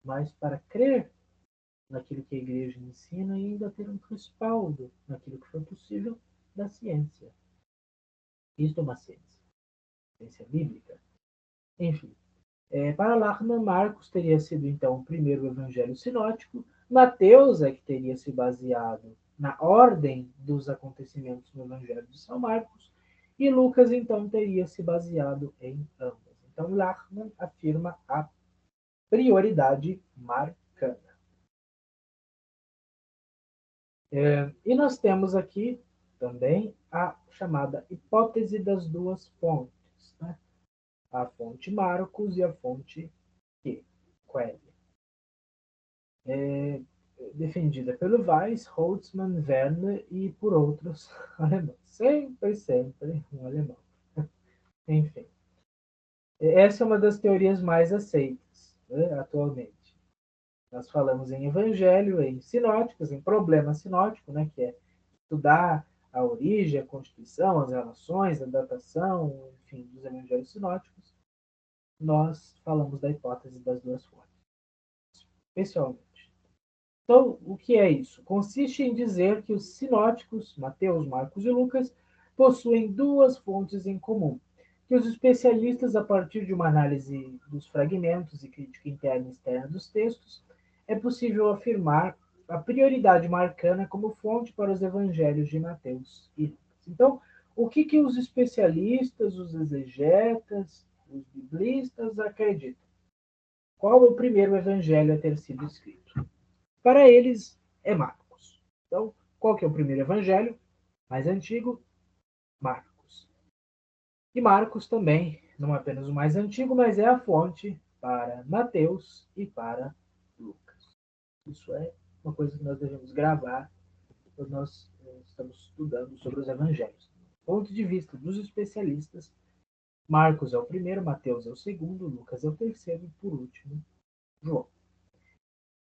mas para crer naquilo que a igreja ensina e ainda ter um respaldo naquilo que foi possível da ciência. Isto é uma ciência bíblica. Enfim, para Lachmann, Marcos teria sido então o primeiro evangelho sinótico, Mateus é que teria se baseado na ordem dos acontecimentos no Evangelho de São Marcos, e Lucas, então, teria se baseado em ambas. Então, Lachmann afirma a prioridade marcana. E nós temos aqui também a chamada hipótese das duas fontes, né? A fonte Marcos e a fonte Quelle. Defendida pelo Weiss, Holtzmann, Werner e por outros alemães. Sempre um alemão. Enfim. Essa é uma das teorias mais aceitas, né, atualmente. Nós falamos em evangelho, em sinóticos, em problema sinótico, né, que é estudar a origem, a constituição, as relações, a datação, enfim, dos evangelhos sinóticos. Nós falamos da hipótese das duas fontes, especialmente. Então, o que é isso? Consiste em dizer que os sinóticos, Mateus, Marcos e Lucas, possuem duas fontes em comum, que os especialistas, a partir de uma análise dos fragmentos e crítica interna e externa dos textos, é possível afirmar a prioridade marcana como fonte para os evangelhos de Mateus e Lucas. Então, o que os especialistas, os exegetas, os biblistas acreditam? Qual é o primeiro evangelho a ter sido escrito? Para eles, é Marcos. Então, qual que é o primeiro evangelho? Mais antigo, Marcos. E Marcos também, não apenas o mais antigo, mas é a fonte para Mateus e para Lucas. Isso é uma coisa que nós devemos gravar quando nós estamos estudando sobre os evangelhos. Do ponto de vista dos especialistas, Marcos é o primeiro, Mateus é o segundo, Lucas é o terceiro e, por último, João.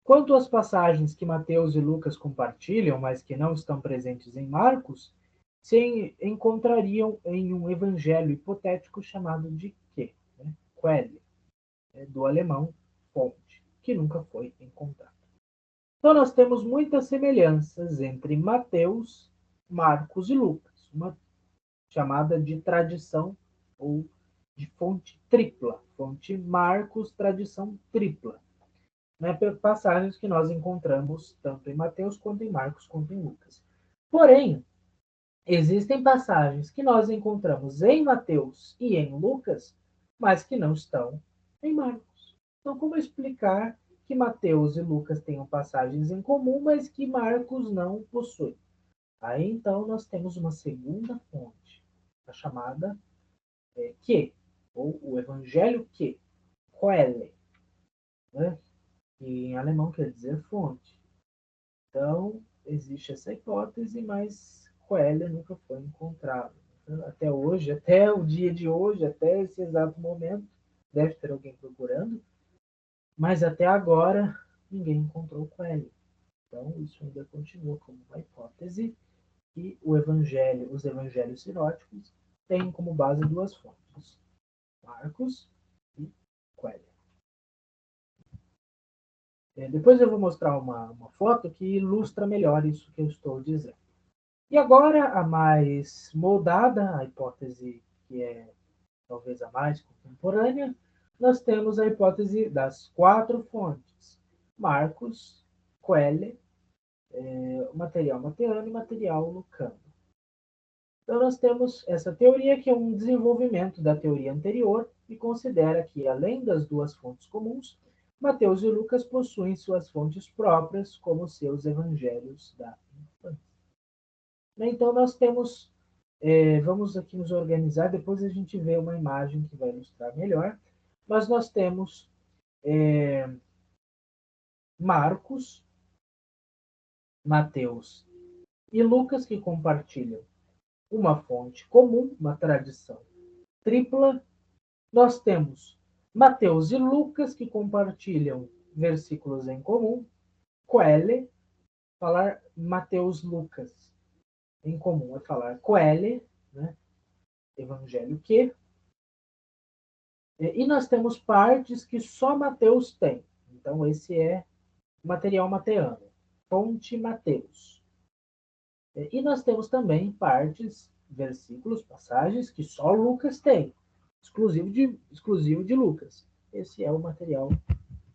Quanto às passagens que Mateus e Lucas compartilham, mas que não estão presentes em Marcos, se encontrariam em um evangelho hipotético chamado de quê? Quelle, do alemão fonte, que nunca foi encontrado. Então nós temos muitas semelhanças entre Mateus, Marcos e Lucas, uma chamada de tradição ou de fonte tripla, fonte Marcos, tradição tripla. Né, passagens que nós encontramos tanto em Mateus, quanto em Marcos, quanto em Lucas. Porém, existem passagens que nós encontramos em Mateus e em Lucas, mas que não estão em Marcos. Então, como explicar que Mateus e Lucas tenham passagens em comum, mas que Marcos não possui? Aí, então, nós temos uma segunda fonte, a chamada que, ou o evangelho que, Quelle, né? Que em alemão quer dizer fonte. Então, existe essa hipótese, mas Coelho nunca foi encontrado. Até hoje, até o dia de hoje, até esse exato momento, deve ter alguém procurando, mas até agora ninguém encontrou Coelho. Então, isso ainda continua como uma hipótese e os evangelhos sinóticos têm como base duas fontes, Marcos e Coelho. Depois eu vou mostrar uma foto que ilustra melhor isso que eu estou dizendo. E agora a mais moldada, a hipótese que é talvez a mais contemporânea, nós temos a hipótese das quatro fontes: Marcos, Quelle, material mateano e material lucano. Então nós temos essa teoria que é um desenvolvimento da teoria anterior e considera que, além das duas fontes comuns, Mateus e Lucas possuem suas fontes próprias, como seus evangelhos da infância. Então, nós temos, vamos aqui nos organizar, depois a gente vê uma imagem que vai ilustrar melhor, mas nós temos Marcos, Mateus e Lucas que compartilham uma fonte comum, uma tradição tripla. Nós temos Mateus e Lucas que compartilham versículos em comum. Quelle, falar Mateus Lucas em comum é falar Quelle, né? Evangelho que. E nós temos partes que só Mateus tem. Então, esse é o material mateano, fonte Mateus. E nós temos também partes, versículos, passagens que só Lucas tem, exclusivo de Lucas. Esse é o material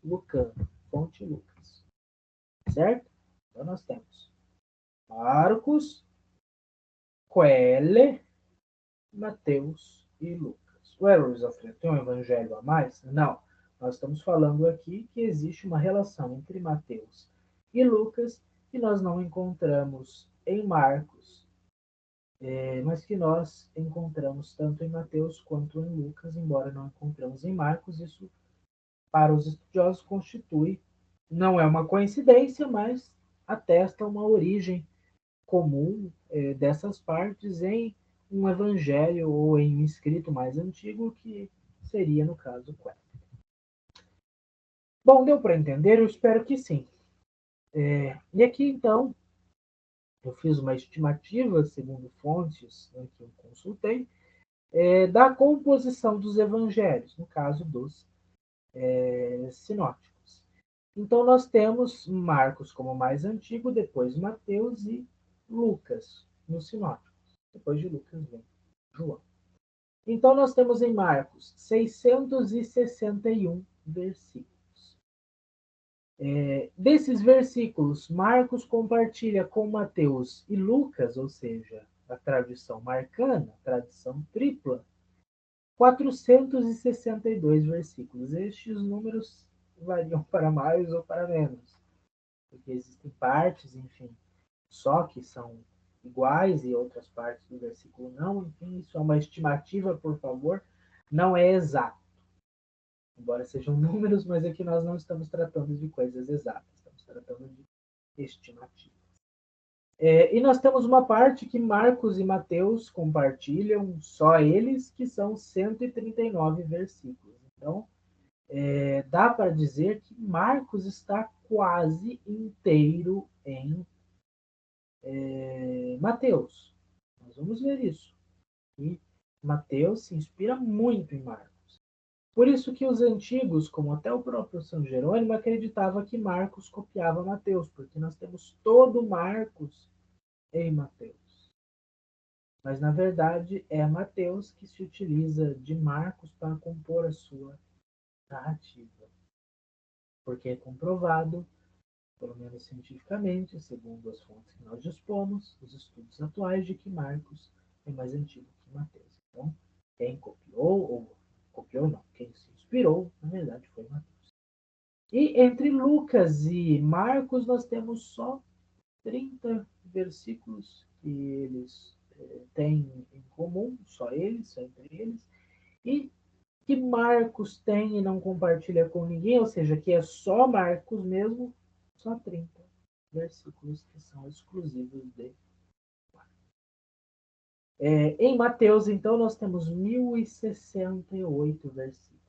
lucano, fonte Lucas. certo? Então nós temos Marcos, Coelho, Mateus e Lucas. Ué, Luiz Alfredo, tem um evangelho a mais? Não. Nós estamos falando aqui que existe uma relação entre Mateus e Lucas que nós não encontramos em Marcos, mas que nós encontramos tanto em Mateus quanto em Lucas, embora não encontramos em Marcos. Isso, para os estudiosos, constitui, não é uma coincidência, mas atesta uma origem comum dessas partes em um evangelho ou em um escrito mais antigo, que seria, no caso, Quer. Bom, deu para entender? Eu espero que sim. E aqui, então, eu fiz uma estimativa, segundo fontes que eu consultei, da composição dos evangelhos, no caso dos sinóticos. Então, nós temos Marcos como mais antigo, depois Mateus e Lucas nos sinóticos. Depois de Lucas vem João. Então, nós temos em Marcos 661 versículos. Desses versículos, Marcos compartilha com Mateus e Lucas, ou seja, a tradição marcana, tradição tripla, 462 versículos. Estes números variam para mais ou para menos, porque existem partes, enfim, só que são iguais e outras partes do versículo não. Enfim, isso é uma estimativa, por favor, não é exato. Embora sejam números, mas aqui nós não estamos tratando de coisas exatas, estamos tratando de estimativas. E nós temos uma parte que Marcos e Mateus compartilham, só eles, que são 139 versículos. Então, dá para dizer que Marcos está quase inteiro em Mateus. Nós vamos ver isso. E Mateus se inspira muito em Marcos. Por isso que os antigos, como até o próprio São Jerônimo, acreditava que Marcos copiava Mateus, porque nós temos todo Marcos em Mateus. Mas, na verdade, é Mateus que se utiliza de Marcos para compor a sua narrativa. Porque é comprovado, pelo menos cientificamente, segundo as fontes que nós dispomos, os estudos atuais, de que Marcos é mais antigo que Mateus. Então, quem copiou, ou copiou não, quem se inspirou, na verdade, foi Mateus. E entre Lucas e Marcos, nós temos só 30 versículos que eles têm em comum, só entre eles, e que Marcos tem e não compartilha com ninguém, ou seja, que é só Marcos mesmo, só 30 versículos que são exclusivos de Marcos. Em Mateus, então, nós temos 1068 versículos.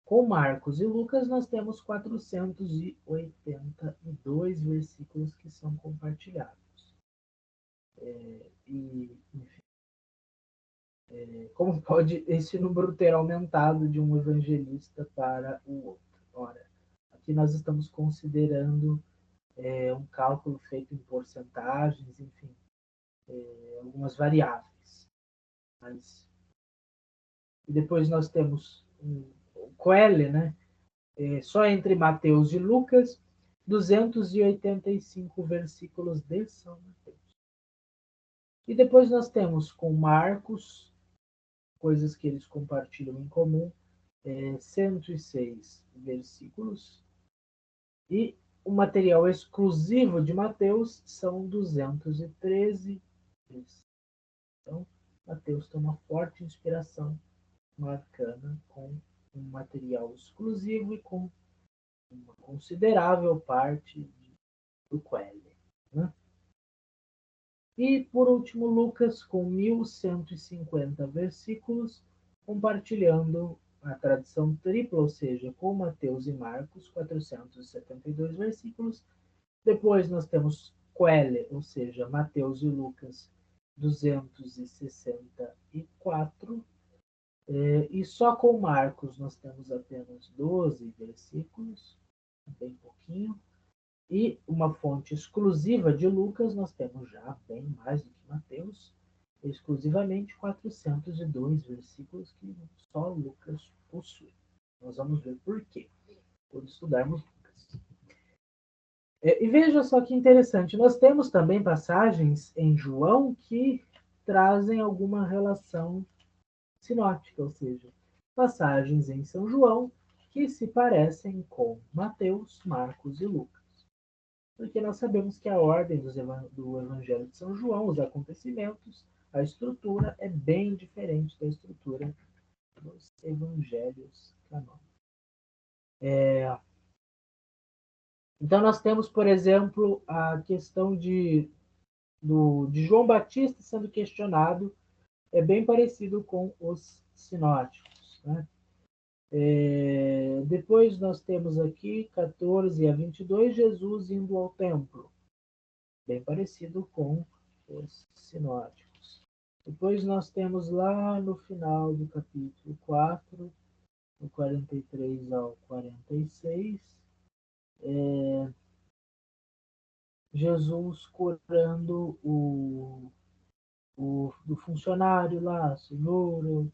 Com Marcos e Lucas, nós temos 482 versículos que são compartilhados. Enfim, como pode esse número ter aumentado de um evangelista para o outro? Ora, aqui nós estamos considerando um cálculo feito em porcentagens, enfim, algumas variáveis. Mas... E depois nós temos o Coelho, né? Só entre Mateus e Lucas, 285 versículos de São Mateus. E depois nós temos com Marcos, coisas que eles compartilham em comum, 106 versículos. E o material exclusivo de Mateus são 213 versículos. Então, Mateus tem uma forte inspiração marcana com um material exclusivo e com uma considerável parte do Coelho. Né? E, por último, Lucas, com 1150 versículos, compartilhando a tradição tripla, ou seja, com Mateus e Marcos, 472 versículos. Depois nós temos Coelho, ou seja, Mateus e Lucas, 264. E só com Marcos nós temos apenas 12 versículos, bem pouquinho. E uma fonte exclusiva de Lucas, nós temos já bem mais do que Mateus, exclusivamente 402 versículos que só Lucas possui. Nós vamos ver por quê, quando estudarmos Lucas. E veja só que interessante, nós temos também passagens em João que trazem alguma relação sinótica, ou seja, passagens em São João que se parecem com Mateus, Marcos e Lucas. Porque nós sabemos que a ordem do Evangelho de São João, os acontecimentos, a estrutura é bem diferente da estrutura dos evangelhos canônicos. Então nós temos, por exemplo, a questão de João Batista sendo questionado, é bem parecido com os sinóticos. Né? Depois nós temos aqui 14 a 22, Jesus indo ao templo, bem parecido com os sinóticos. Depois nós temos lá no final do capítulo 4, do 43 ao 46, Jesus curando do funcionário lá, Senhor,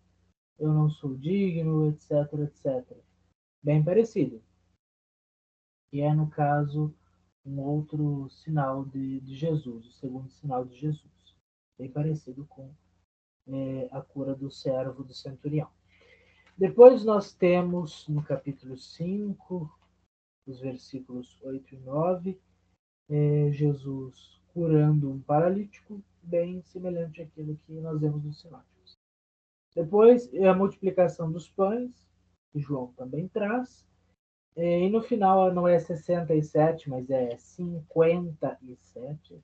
eu não sou digno, etc, etc. Bem parecido. E é, no caso, um outro sinal de Jesus, o segundo sinal de Jesus. Bem parecido com a cura do servo do centurião. Depois nós temos, no capítulo 5, os versículos 8 e 9, Jesus curando um paralítico, bem semelhante àquilo que nós vemos nos sinóticos. Depois, a multiplicação dos pães, que João também traz. E no final não é 67, mas é 57.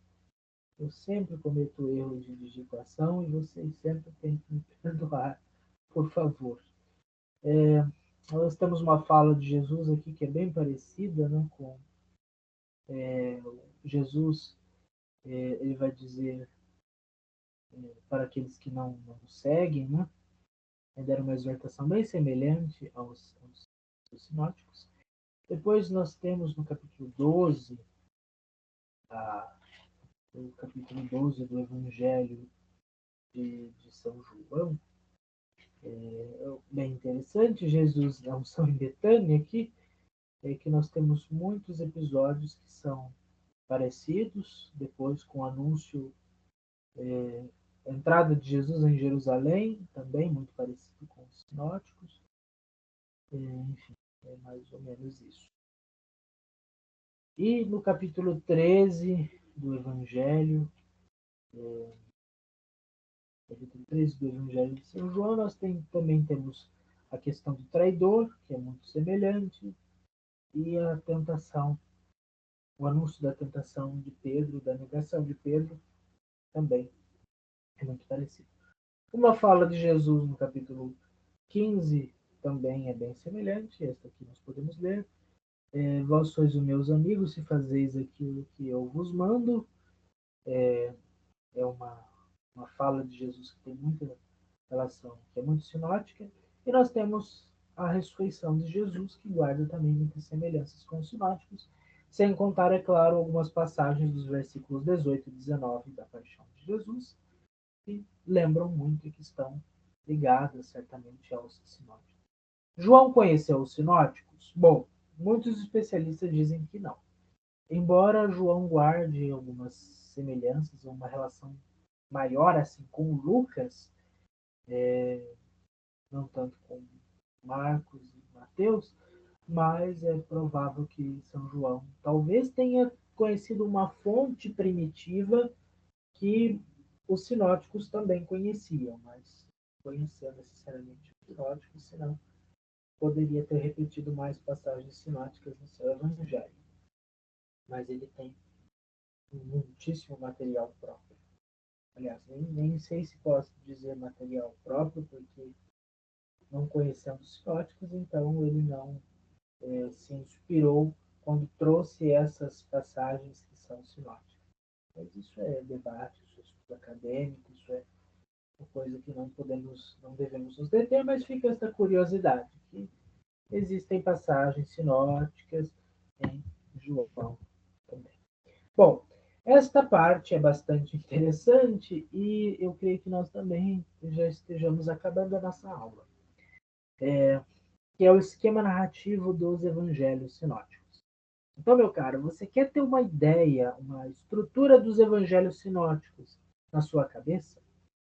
Eu sempre cometo erros de digitação e vocês sempre têm que me perdoar, por favor. Nós temos uma fala de Jesus aqui que é bem parecida, né, com Jesus. Ele vai dizer para aqueles que não seguem, né? Ainda era uma exortação bem semelhante aos sinóticos. Depois nós temos no capítulo 12, o capítulo 12 do Evangelho de São João, bem interessante. Jesus, a unção em Betânia aqui, é que nós temos muitos episódios que são parecidos, depois com o anúncio, a entrada de Jesus em Jerusalém, também muito parecido com os sinóticos. Enfim, é mais ou menos isso. E no capítulo 13 do Evangelho, capítulo 13 do Evangelho de São João, nós também temos a questão do traidor, que é muito semelhante, e a tentação, o anúncio da tentação de Pedro, da negação de Pedro, também é muito parecido. Uma fala de Jesus no capítulo 15 também é bem semelhante, esta aqui nós podemos ler. Vós sois os meus amigos se fazeis aquilo que eu vos mando. É uma fala de Jesus que tem muita relação, que é muito sinótica. E nós temos a ressurreição de Jesus, que guarda também muitas semelhanças com os sinóticos, sem contar, é claro, algumas passagens dos versículos 18 e 19 da Paixão de Jesus, que lembram muito e que estão ligadas certamente aos sinóticos. João conheceu os sinóticos? Bom, muitos especialistas dizem que não. Embora João guarde algumas semelhanças, uma relação maior assim com Lucas, não tanto com Marcos e Mateus, mas é provável que São João talvez tenha conhecido uma fonte primitiva que os sinóticos também conheciam, mas conhecia necessariamente os sinóticos, senão poderia ter repetido mais passagens sinóticas no seu evangelho. Mas ele tem muitíssimo material próprio. Aliás, nem sei se posso dizer material próprio, porque não conhecendo os sinóticos, então ele não se inspirou quando trouxe essas passagens que são sinóticas. Mas isso é debate, isso é estudo acadêmico, isso é uma coisa que não devemos nos deter, mas fica essa curiosidade, que existem passagens sinóticas em João também. Bom, esta parte é bastante interessante e eu creio que nós também já estejamos acabando a nossa aula, que é o esquema narrativo dos evangelhos sinóticos. Então, meu caro, você quer ter uma ideia, uma estrutura dos evangelhos sinóticos na sua cabeça?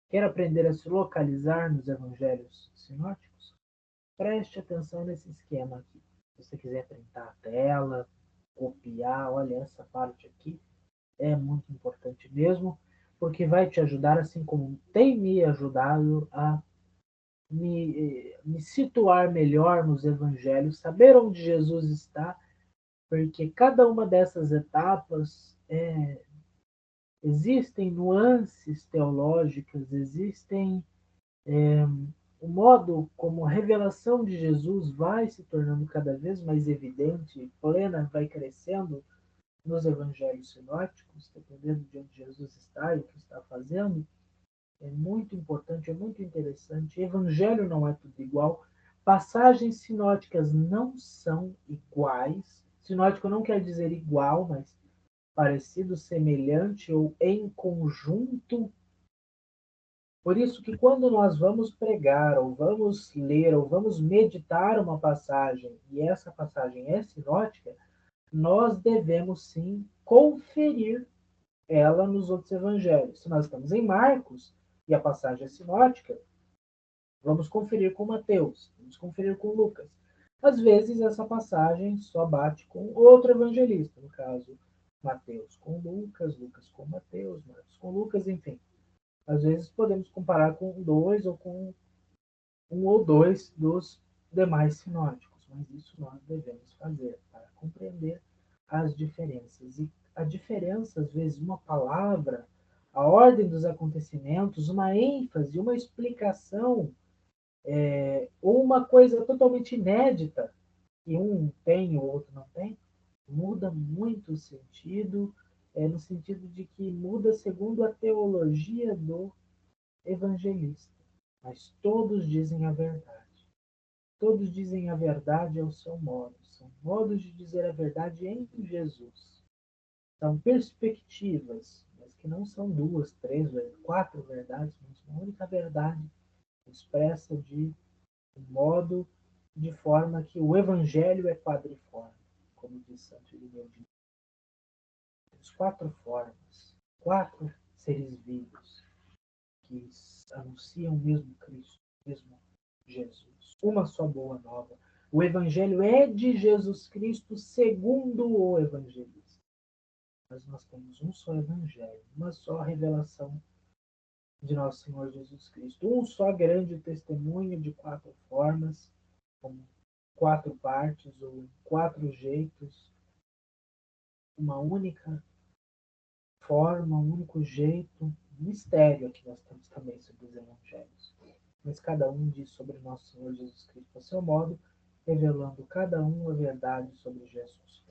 Quer aprender a se localizar nos evangelhos sinóticos? Preste atenção nesse esquema aqui. Se você quiser printar a tela, copiar, olha essa parte aqui, é muito importante mesmo, porque vai te ajudar, assim como tem me ajudado, a me situar melhor nos evangelhos, saber onde Jesus está, porque cada uma dessas etapas existem nuances teológicas, existem o modo como a revelação de Jesus vai se tornando cada vez mais evidente, plena, vai crescendo nos evangelhos sinóticos, dependendo de onde Jesus está e o que está fazendo. É muito importante, é muito interessante. Evangelho não é tudo igual. Passagens sinóticas não são iguais. Sinótico não quer dizer igual, mas parecido, semelhante ou em conjunto. Por isso que quando nós vamos pregar, ou vamos ler, ou vamos meditar uma passagem, e essa passagem é sinótica, nós devemos sim conferir ela nos outros evangelhos. Se nós estamos em Marcos e a passagem é sinótica, vamos conferir com Mateus, vamos conferir com Lucas. Às vezes essa passagem só bate com outro evangelista, no caso, Mateus com Lucas, Lucas com Mateus, Marcos com Lucas, enfim. Às vezes podemos comparar com dois ou com um ou dois dos demais sinóticos, mas isso nós devemos fazer para compreender as diferenças. E a diferença, às vezes, uma palavra, a ordem dos acontecimentos, uma ênfase, uma explicação, ou uma coisa totalmente inédita, que um tem e o outro não tem, muda muito o sentido, no sentido de que muda segundo a teologia do evangelista. Mas todos dizem a verdade. Todos dizem a verdade ao seu modo. São modos de dizer a verdade em Jesus. São perspectivas, mas que não são duas, três, quatro verdades, mas uma única verdade expressa de um modo, de forma que o evangelho é quadriforme, como diz Santo Irineu de Temos quatro formas, quatro seres vivos que anunciam o mesmo Cristo, o mesmo Jesus. Uma só boa nova. O Evangelho é de Jesus Cristo segundo o evangelista. Mas nós temos um só Evangelho, uma só revelação de nosso Senhor Jesus Cristo. Um só grande testemunho de quatro formas, como quatro partes ou em quatro jeitos, uma única forma, um único jeito, mistério que nós temos também sobre os evangelhos. Mas cada um diz sobre nosso Senhor Jesus Cristo a seu modo, revelando cada um a verdade sobre Jesus.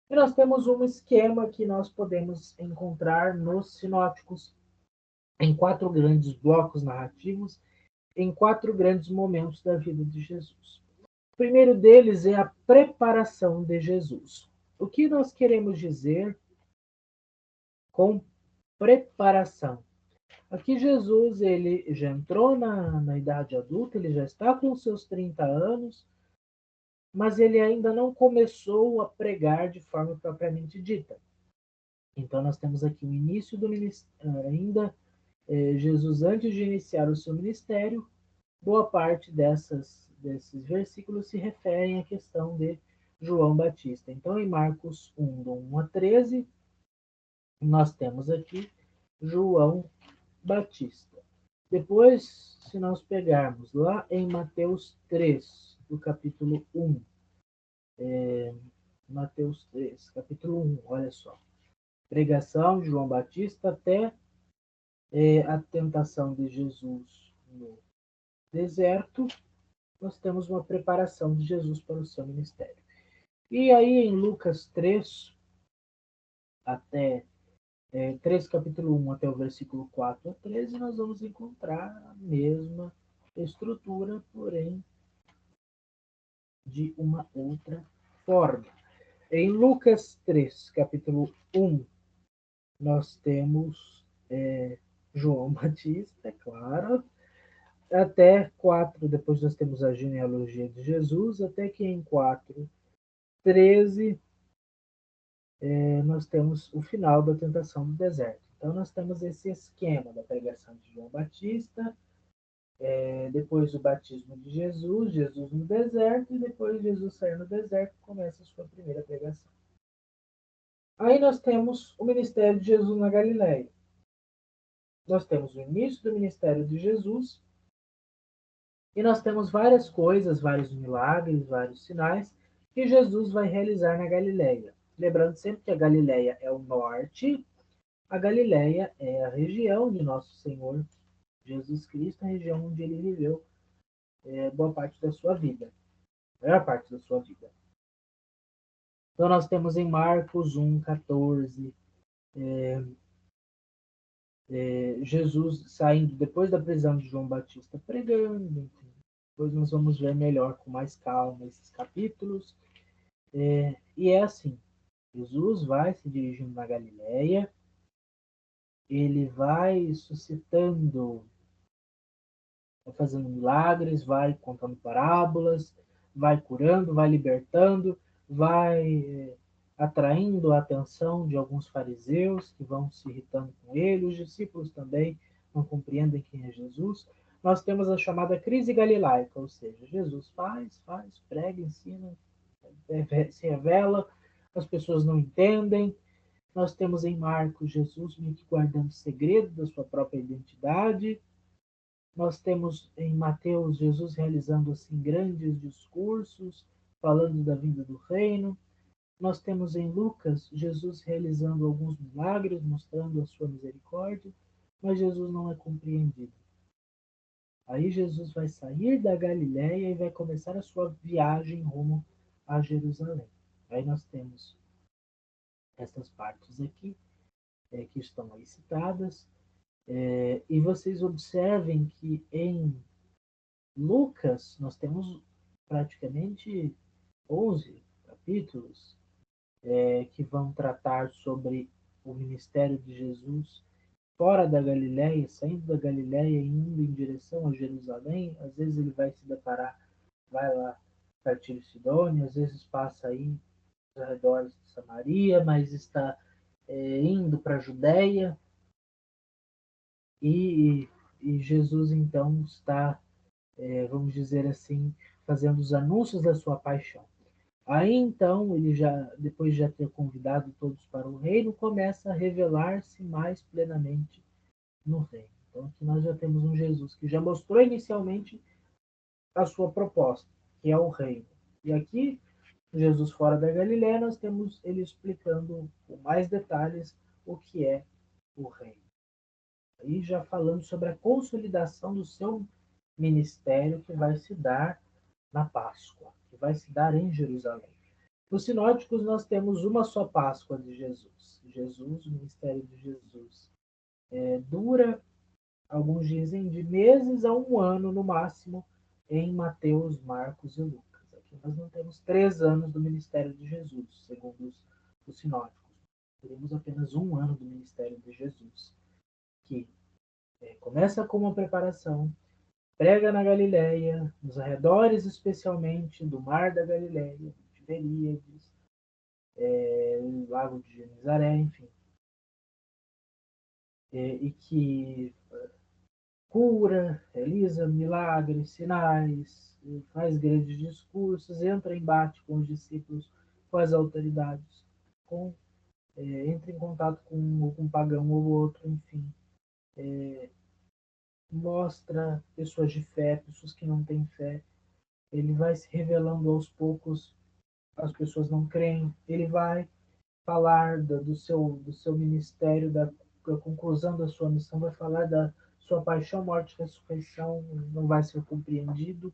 E nós temos um esquema que nós podemos encontrar nos sinóticos, em quatro grandes blocos narrativos, em quatro grandes momentos da vida de Jesus. O primeiro deles é a preparação de Jesus. O que nós queremos dizer com preparação? Aqui Jesus ele já entrou na idade adulta, ele já está com seus 30 anos, mas ele ainda não começou a pregar de forma propriamente dita. Então nós temos aqui o início do ministério, ainda Jesus antes de iniciar o seu ministério, boa parte desses versículos se referem à questão de João Batista. Então em Marcos 1, do 1 a 13, nós temos aqui João Batista. Depois, se nós pegarmos lá em Mateus 3, do capítulo 1, Mateus 3, capítulo 1, olha só. Pregação de João Batista até a tentação de Jesus no deserto, nós temos uma preparação de Jesus para o seu ministério. E aí em Lucas 3, até 3, capítulo 1 até o versículo 4 a 13, nós vamos encontrar a mesma estrutura, porém de uma outra forma. Em Lucas 3, capítulo 1, nós temos João Batista, é claro, até 4, depois nós temos a genealogia de Jesus, até que em 4, 13, nós temos o final da tentação do deserto. Então, nós temos esse esquema da pregação de João Batista, depois o batismo de Jesus, Jesus no deserto, e depois Jesus sair no deserto, começa a sua primeira pregação. Aí nós temos o ministério de Jesus na Galileia. Nós temos o início do ministério de Jesus, e nós temos várias coisas, vários milagres, vários sinais que Jesus vai realizar na Galileia. Lembrando sempre que a Galileia é o norte, a Galileia é a região de Nosso Senhor Jesus Cristo, a região onde ele viveu boa parte da sua vida, a maior parte da sua vida. Então nós temos em Marcos 1,14, Jesus saindo depois da prisão de João Batista, pregando, enfim. Depois nós vamos ver melhor, com mais calma, esses capítulos. E é assim, Jesus vai se dirigindo na Galileia, ele vai suscitando, vai fazendo milagres, vai contando parábolas, vai curando, vai libertando, vai atraindo a atenção de alguns fariseus que vão se irritando com ele, os discípulos também não compreendem quem é Jesus. Nós temos a chamada crise galilaica, ou seja, Jesus faz, prega, ensina, se revela, as pessoas não entendem. Nós temos em Marcos Jesus meio que guardando segredo da sua própria identidade. Nós temos em Mateus Jesus realizando assim grandes discursos, falando da vinda do reino. Nós temos em Lucas Jesus realizando alguns milagres, mostrando a sua misericórdia, mas Jesus não é compreendido. Aí Jesus vai sair da Galiléia e vai começar a sua viagem rumo a Jerusalém. Aí nós temos essas partes aqui, que estão aí citadas, e vocês observem que em Lucas nós temos praticamente 11 capítulos que vão tratar sobre o ministério de Jesus fora da Galiléia, saindo da Galiléia e indo em direção a Jerusalém. Às vezes ele vai se deparar, vai lá para Tiro e Sidônia, às vezes passa aí nos arredores de Samaria, mas está indo para a Judéia, e, e Jesus então está, vamos dizer assim, fazendo os anúncios da sua paixão. Aí então, ele já, depois de já ter convidado todos para o reino, começa a revelar-se mais plenamente no reino. Então aqui nós já temos um Jesus que já mostrou inicialmente a sua proposta, que é o reino. E aqui, Jesus fora da Galiléia, nós temos ele explicando com mais detalhes o que é o reino. Aí já falando sobre a consolidação do seu ministério que vai se dar na Páscoa, que vai se dar em Jerusalém. Nos sinóticos, nós temos uma só Páscoa de Jesus. O ministério de Jesus, dura, alguns dizem, de meses a um ano no máximo, em Mateus, Marcos e Lucas. Aqui nós não temos 3 anos do ministério de Jesus, segundo os sinóticos. Teremos apenas um ano do ministério de Jesus, que começa com uma preparação, prega na Galiléia, nos arredores especialmente do mar da Galiléia, de Tiberíades, Lago de Genezaré, enfim, e que cura, realiza milagres, sinais, faz grandes discursos, entra em embate com os discípulos, com as autoridades, entra em contato com um pagão ou outro, enfim, mostra pessoas de fé, pessoas que não têm fé. Ele vai se revelando aos poucos, as pessoas não creem. Ele vai falar do seu ministério, da conclusão da sua missão, vai falar da sua paixão, morte e ressurreição, não vai ser compreendido.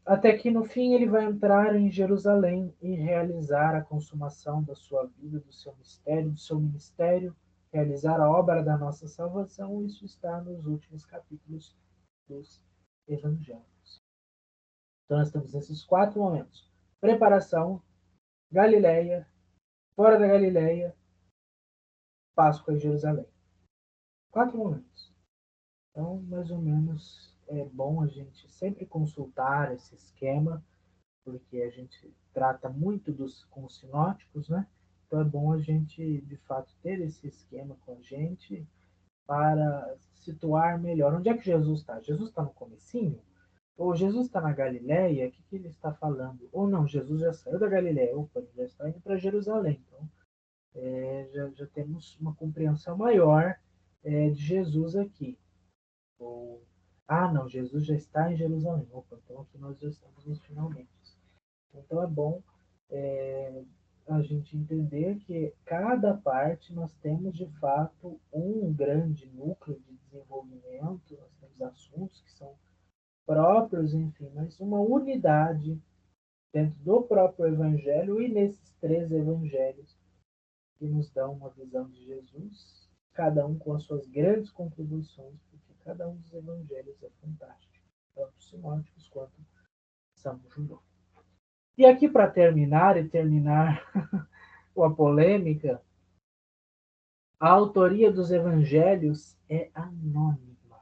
Até que no fim ele vai entrar em Jerusalém e realizar a consumação da sua vida, do seu mistério, do seu ministério, realizar a obra da nossa salvação. Isso está nos últimos capítulos dos Evangelhos. Então nós temos esses 4 momentos: preparação, Galileia, fora da Galileia, Páscoa em Jerusalém. 4 momentos. Então, mais ou menos, é bom a gente sempre consultar esse esquema porque a gente trata muito com os sinóticos, né? Então é bom a gente, de fato, ter esse esquema com a gente para situar melhor. Onde é que Jesus está? Jesus está no comecinho? Ou Jesus está na Galileia? O que, que ele está falando? Ou não, Jesus já saiu da Galileia. Opa, ele já está indo para Jerusalém. Então, já temos uma compreensão maior de Jesus aqui. Ou, não, Jesus já está em Jerusalém. Opa, então aqui nós já estamos nos finalmente. Então é bom a gente entender que cada parte nós temos de fato um grande núcleo de desenvolvimento, nós temos assuntos que são próprios, enfim, mas uma unidade dentro do próprio Evangelho e nesses três Evangelhos que nos dão uma visão de Jesus, cada um com as suas grandes contribuições, porque cada um dos Evangelhos é fantástico, tanto os sinóticos quanto São João. E aqui, para terminar com a polêmica, a autoria dos evangelhos é anônima.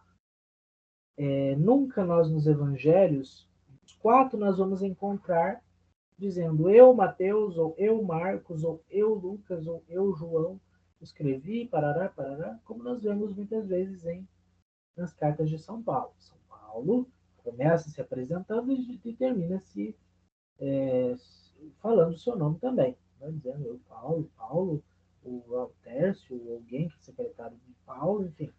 Nunca nós nos evangelhos, os quatro nós vamos encontrar dizendo eu, Mateus, ou eu, Marcos, ou eu, Lucas, ou eu, João, escrevi, parará, parará, como nós vemos muitas vezes nas cartas de São Paulo. São Paulo começa se apresentando e termina se falando o seu nome também, né? Dizendo eu, Paulo, o Tércio, alguém que é secretário de Paulo, enfim.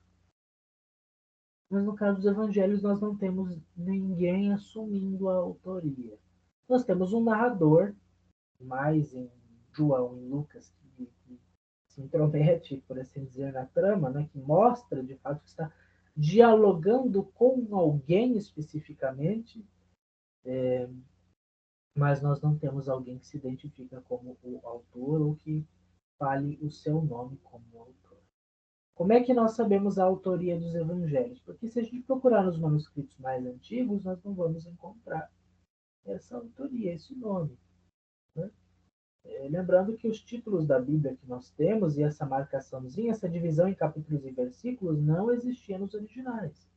Mas no caso dos evangelhos, nós não temos ninguém assumindo a autoria. Nós temos um narrador, mais em João e Lucas, que se intromete, por assim dizer, na trama, né? Que mostra, de fato, que está dialogando com alguém especificamente, mas nós não temos alguém que se identifica como o autor ou que fale o seu nome como autor. Como é que nós sabemos a autoria dos evangelhos? Porque se a gente procurar nos manuscritos mais antigos, nós não vamos encontrar essa autoria, esse nome. Né? Lembrando que os títulos da Bíblia que nós temos e essa marcaçãozinha, essa divisão em capítulos e versículos, não existia nos originais.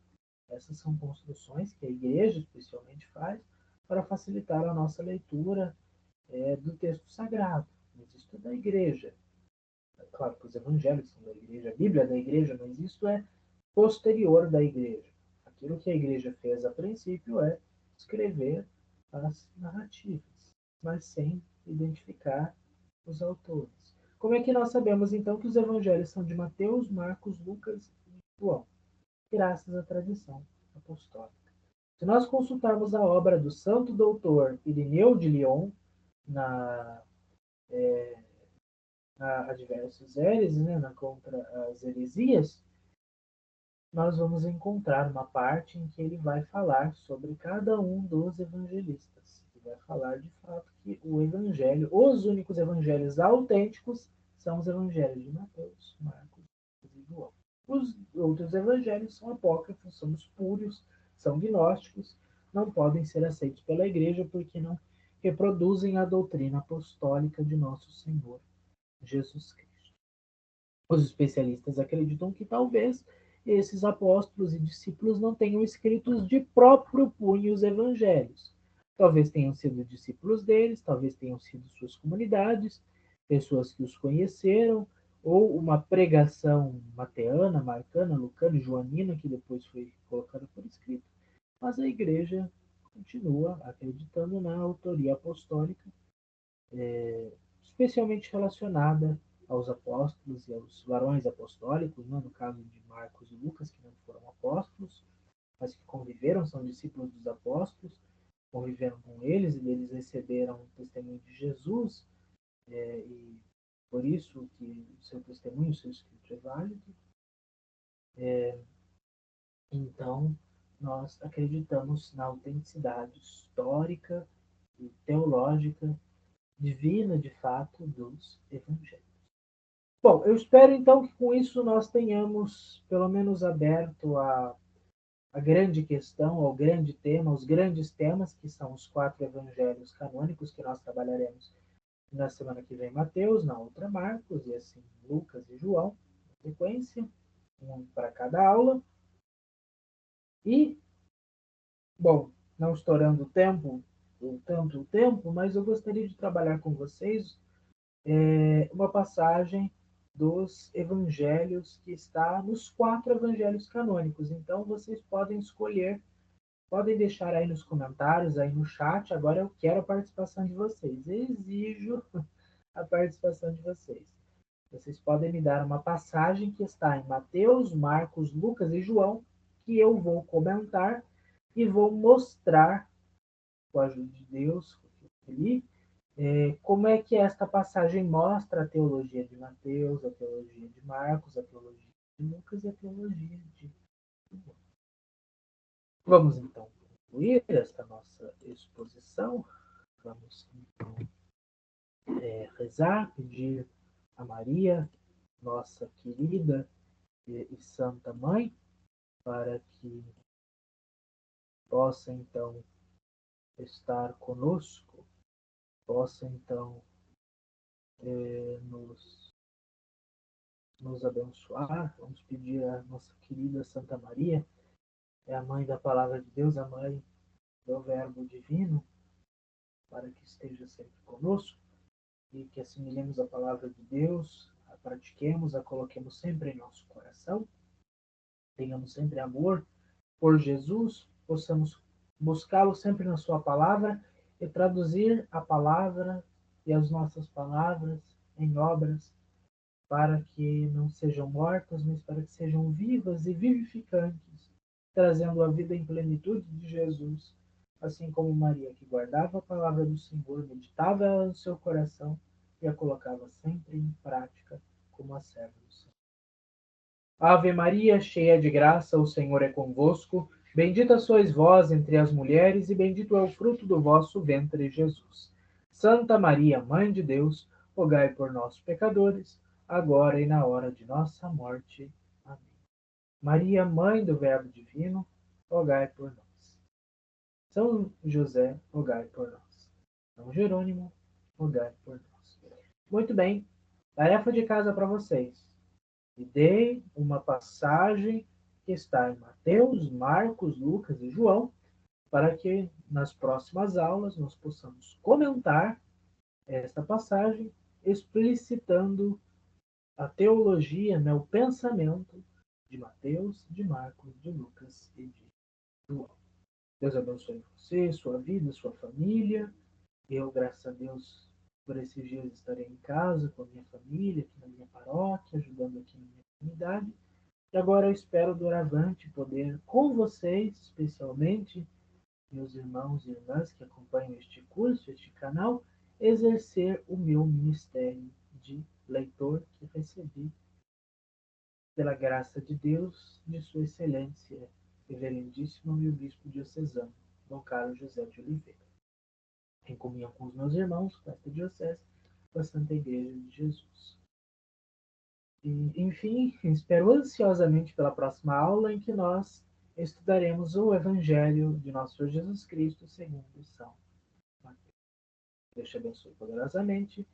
Essas são construções que a igreja especialmente faz para facilitar a nossa leitura do texto sagrado. Mas isso é da igreja. É claro que os evangelhos são da igreja, a Bíblia é da igreja, mas isso é posterior da igreja. Aquilo que a igreja fez a princípio é escrever as narrativas, mas sem identificar os autores. Como é que nós sabemos então que os evangelhos são de Mateus, Marcos, Lucas e João? Graças à tradição apostólica. Se nós consultarmos a obra do santo doutor Irineu de Lyon, na a diversos héreses, né, contra as heresias, nós vamos encontrar uma parte em que ele vai falar sobre cada um dos evangelistas. Ele vai falar de fato que o evangelho, os únicos evangelhos autênticos, são os evangelhos de Mateus, Marcos e João. Os outros evangelhos são apócrifos, são espúrios, são gnósticos, não podem ser aceitos pela igreja porque não reproduzem a doutrina apostólica de nosso Senhor Jesus Cristo. Os especialistas acreditam que talvez esses apóstolos e discípulos não tenham escritos de próprio punho os evangelhos. Talvez tenham sido discípulos deles, talvez tenham sido suas comunidades, pessoas que os conheceram, ou uma pregação mateana, marcana, lucana e joanina, que depois foi colocada por escrito. Mas a igreja continua acreditando na autoria apostólica, especialmente relacionada aos apóstolos e aos varões apostólicos, né? No caso de Marcos e Lucas, que não foram apóstolos, mas que conviveram, são discípulos dos apóstolos, conviveram com eles e eles receberam o testemunho de Jesus, e por isso que o seu testemunho, o seu escrito é válido. Então, nós acreditamos na autenticidade histórica e teológica, divina, de fato, dos evangelhos. Bom, eu espero então que com isso nós tenhamos pelo menos aberto a grande questão, ao grande tema, os grandes temas, que são os 4 evangelhos canônicos que nós trabalharemos na semana que vem Mateus, na outra Marcos, e assim Lucas e João, na sequência, um para cada aula. E, bom, não estourando o tempo, tanto o tempo, mas eu gostaria de trabalhar com vocês uma passagem dos evangelhos que está nos 4 evangelhos canônicos. Então, vocês podem escolher, podem deixar aí nos comentários, aí no chat. Agora eu quero a participação de vocês. Exijo a participação de vocês. Vocês podem me dar uma passagem que está em Mateus, Marcos, Lucas e João, que eu vou comentar e vou mostrar, com a ajuda de Deus, como é que esta passagem mostra a teologia de Mateus, a teologia de Marcos, a teologia de Lucas e a teologia de João. Vamos então concluir esta nossa exposição. Vamos então rezar, pedir a Maria, nossa querida e santa mãe, para que possa então estar conosco, possa então nos abençoar. Vamos pedir a nossa querida Santa Maria, é a mãe da palavra de Deus, a mãe do Verbo Divino, para que esteja sempre conosco e que assimilemos a palavra de Deus, a pratiquemos, a coloquemos sempre em nosso coração, tenhamos sempre amor por Jesus, possamos buscá-lo sempre na sua palavra e traduzir a palavra e as nossas palavras em obras, para que não sejam mortas, mas para que sejam vivas e vivificantes, trazendo a vida em plenitude de Jesus, assim como Maria, que guardava a palavra do Senhor, meditava ela no seu coração e a colocava sempre em prática como a serva do Senhor. Ave Maria, cheia de graça, o Senhor é convosco. Bendita sois vós entre as mulheres, e bendito é o fruto do vosso ventre, Jesus. Santa Maria, Mãe de Deus, rogai por nós, pecadores, agora e na hora de nossa morte. Amém. Maria, Mãe do Verbo Divino, rogai por nós. São José, rogai por nós. São Jerônimo, rogai por nós. Muito bem, tarefa de casa para vocês. E dei uma passagem que está em Mateus, Marcos, Lucas e João, para que nas próximas aulas nós possamos comentar esta passagem, explicitando a teologia, né, o pensamento de Mateus, de Marcos, de Lucas e de João. Deus abençoe você, sua vida, sua família. Eu, graças a Deus, por esses dias estarei em casa com a minha família, aqui na minha paróquia, ajudando aqui na minha comunidade. E agora eu espero doravante poder, com vocês, especialmente, meus irmãos e irmãs que acompanham este curso, este canal, exercer o meu ministério de leitor que recebi pela graça de Deus, de Sua Excelência, Reverendíssimo e Bispo Diocesano, Dom Carlos José de Oliveira, em comunhão com os meus irmãos, com esta diocese, com a Santa Igreja de Jesus. E, enfim, espero ansiosamente pela próxima aula em que nós estudaremos o Evangelho de nosso Senhor Jesus Cristo segundo São Mateus. Deus te abençoe poderosamente.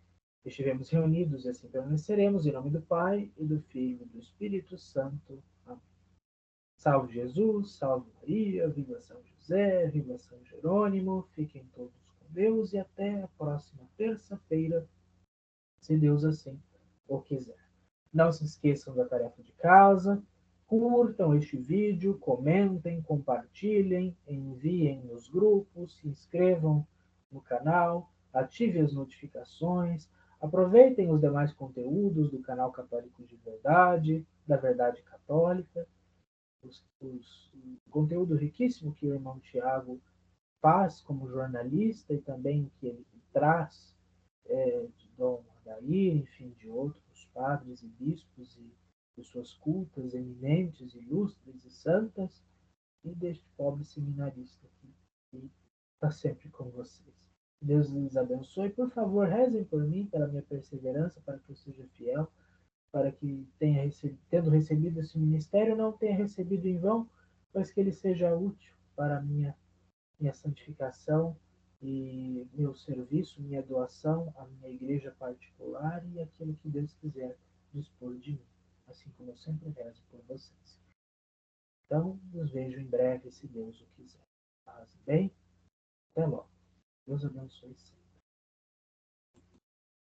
Estivemos reunidos e assim permaneceremos, em nome do Pai, e do Filho e do Espírito Santo. Amém. Salve Jesus, salve Maria, viva São José, viva São Jerônimo. Fiquem todos com Deus e até a próxima terça-feira, se Deus assim o quiser. Não se esqueçam da tarefa de casa, curtam este vídeo, comentem, compartilhem, enviem nos grupos, se inscrevam no canal, ativem as notificações, aproveitem os demais conteúdos do canal Católico de Verdade, da Verdade Católica, o conteúdo riquíssimo que o irmão Tiago faz como jornalista e também que ele traz de Dom Adair, enfim, de outros padres e bispos e pessoas cultas, eminentes, ilustres e santas, e deste pobre seminarista aqui, que está sempre com vocês. Deus lhes abençoe. Por favor, rezem por mim, pela minha perseverança, para que eu seja fiel, para que tendo recebido esse ministério, não tenha recebido em vão, mas que ele seja útil para a minha santificação e meu serviço, minha doação à minha igreja particular e aquilo que Deus quiser dispor de mim, assim como eu sempre rezo por vocês. Então, nos vejo em breve, se Deus o quiser. Paz e bem, até logo. Deus abençoe sempre.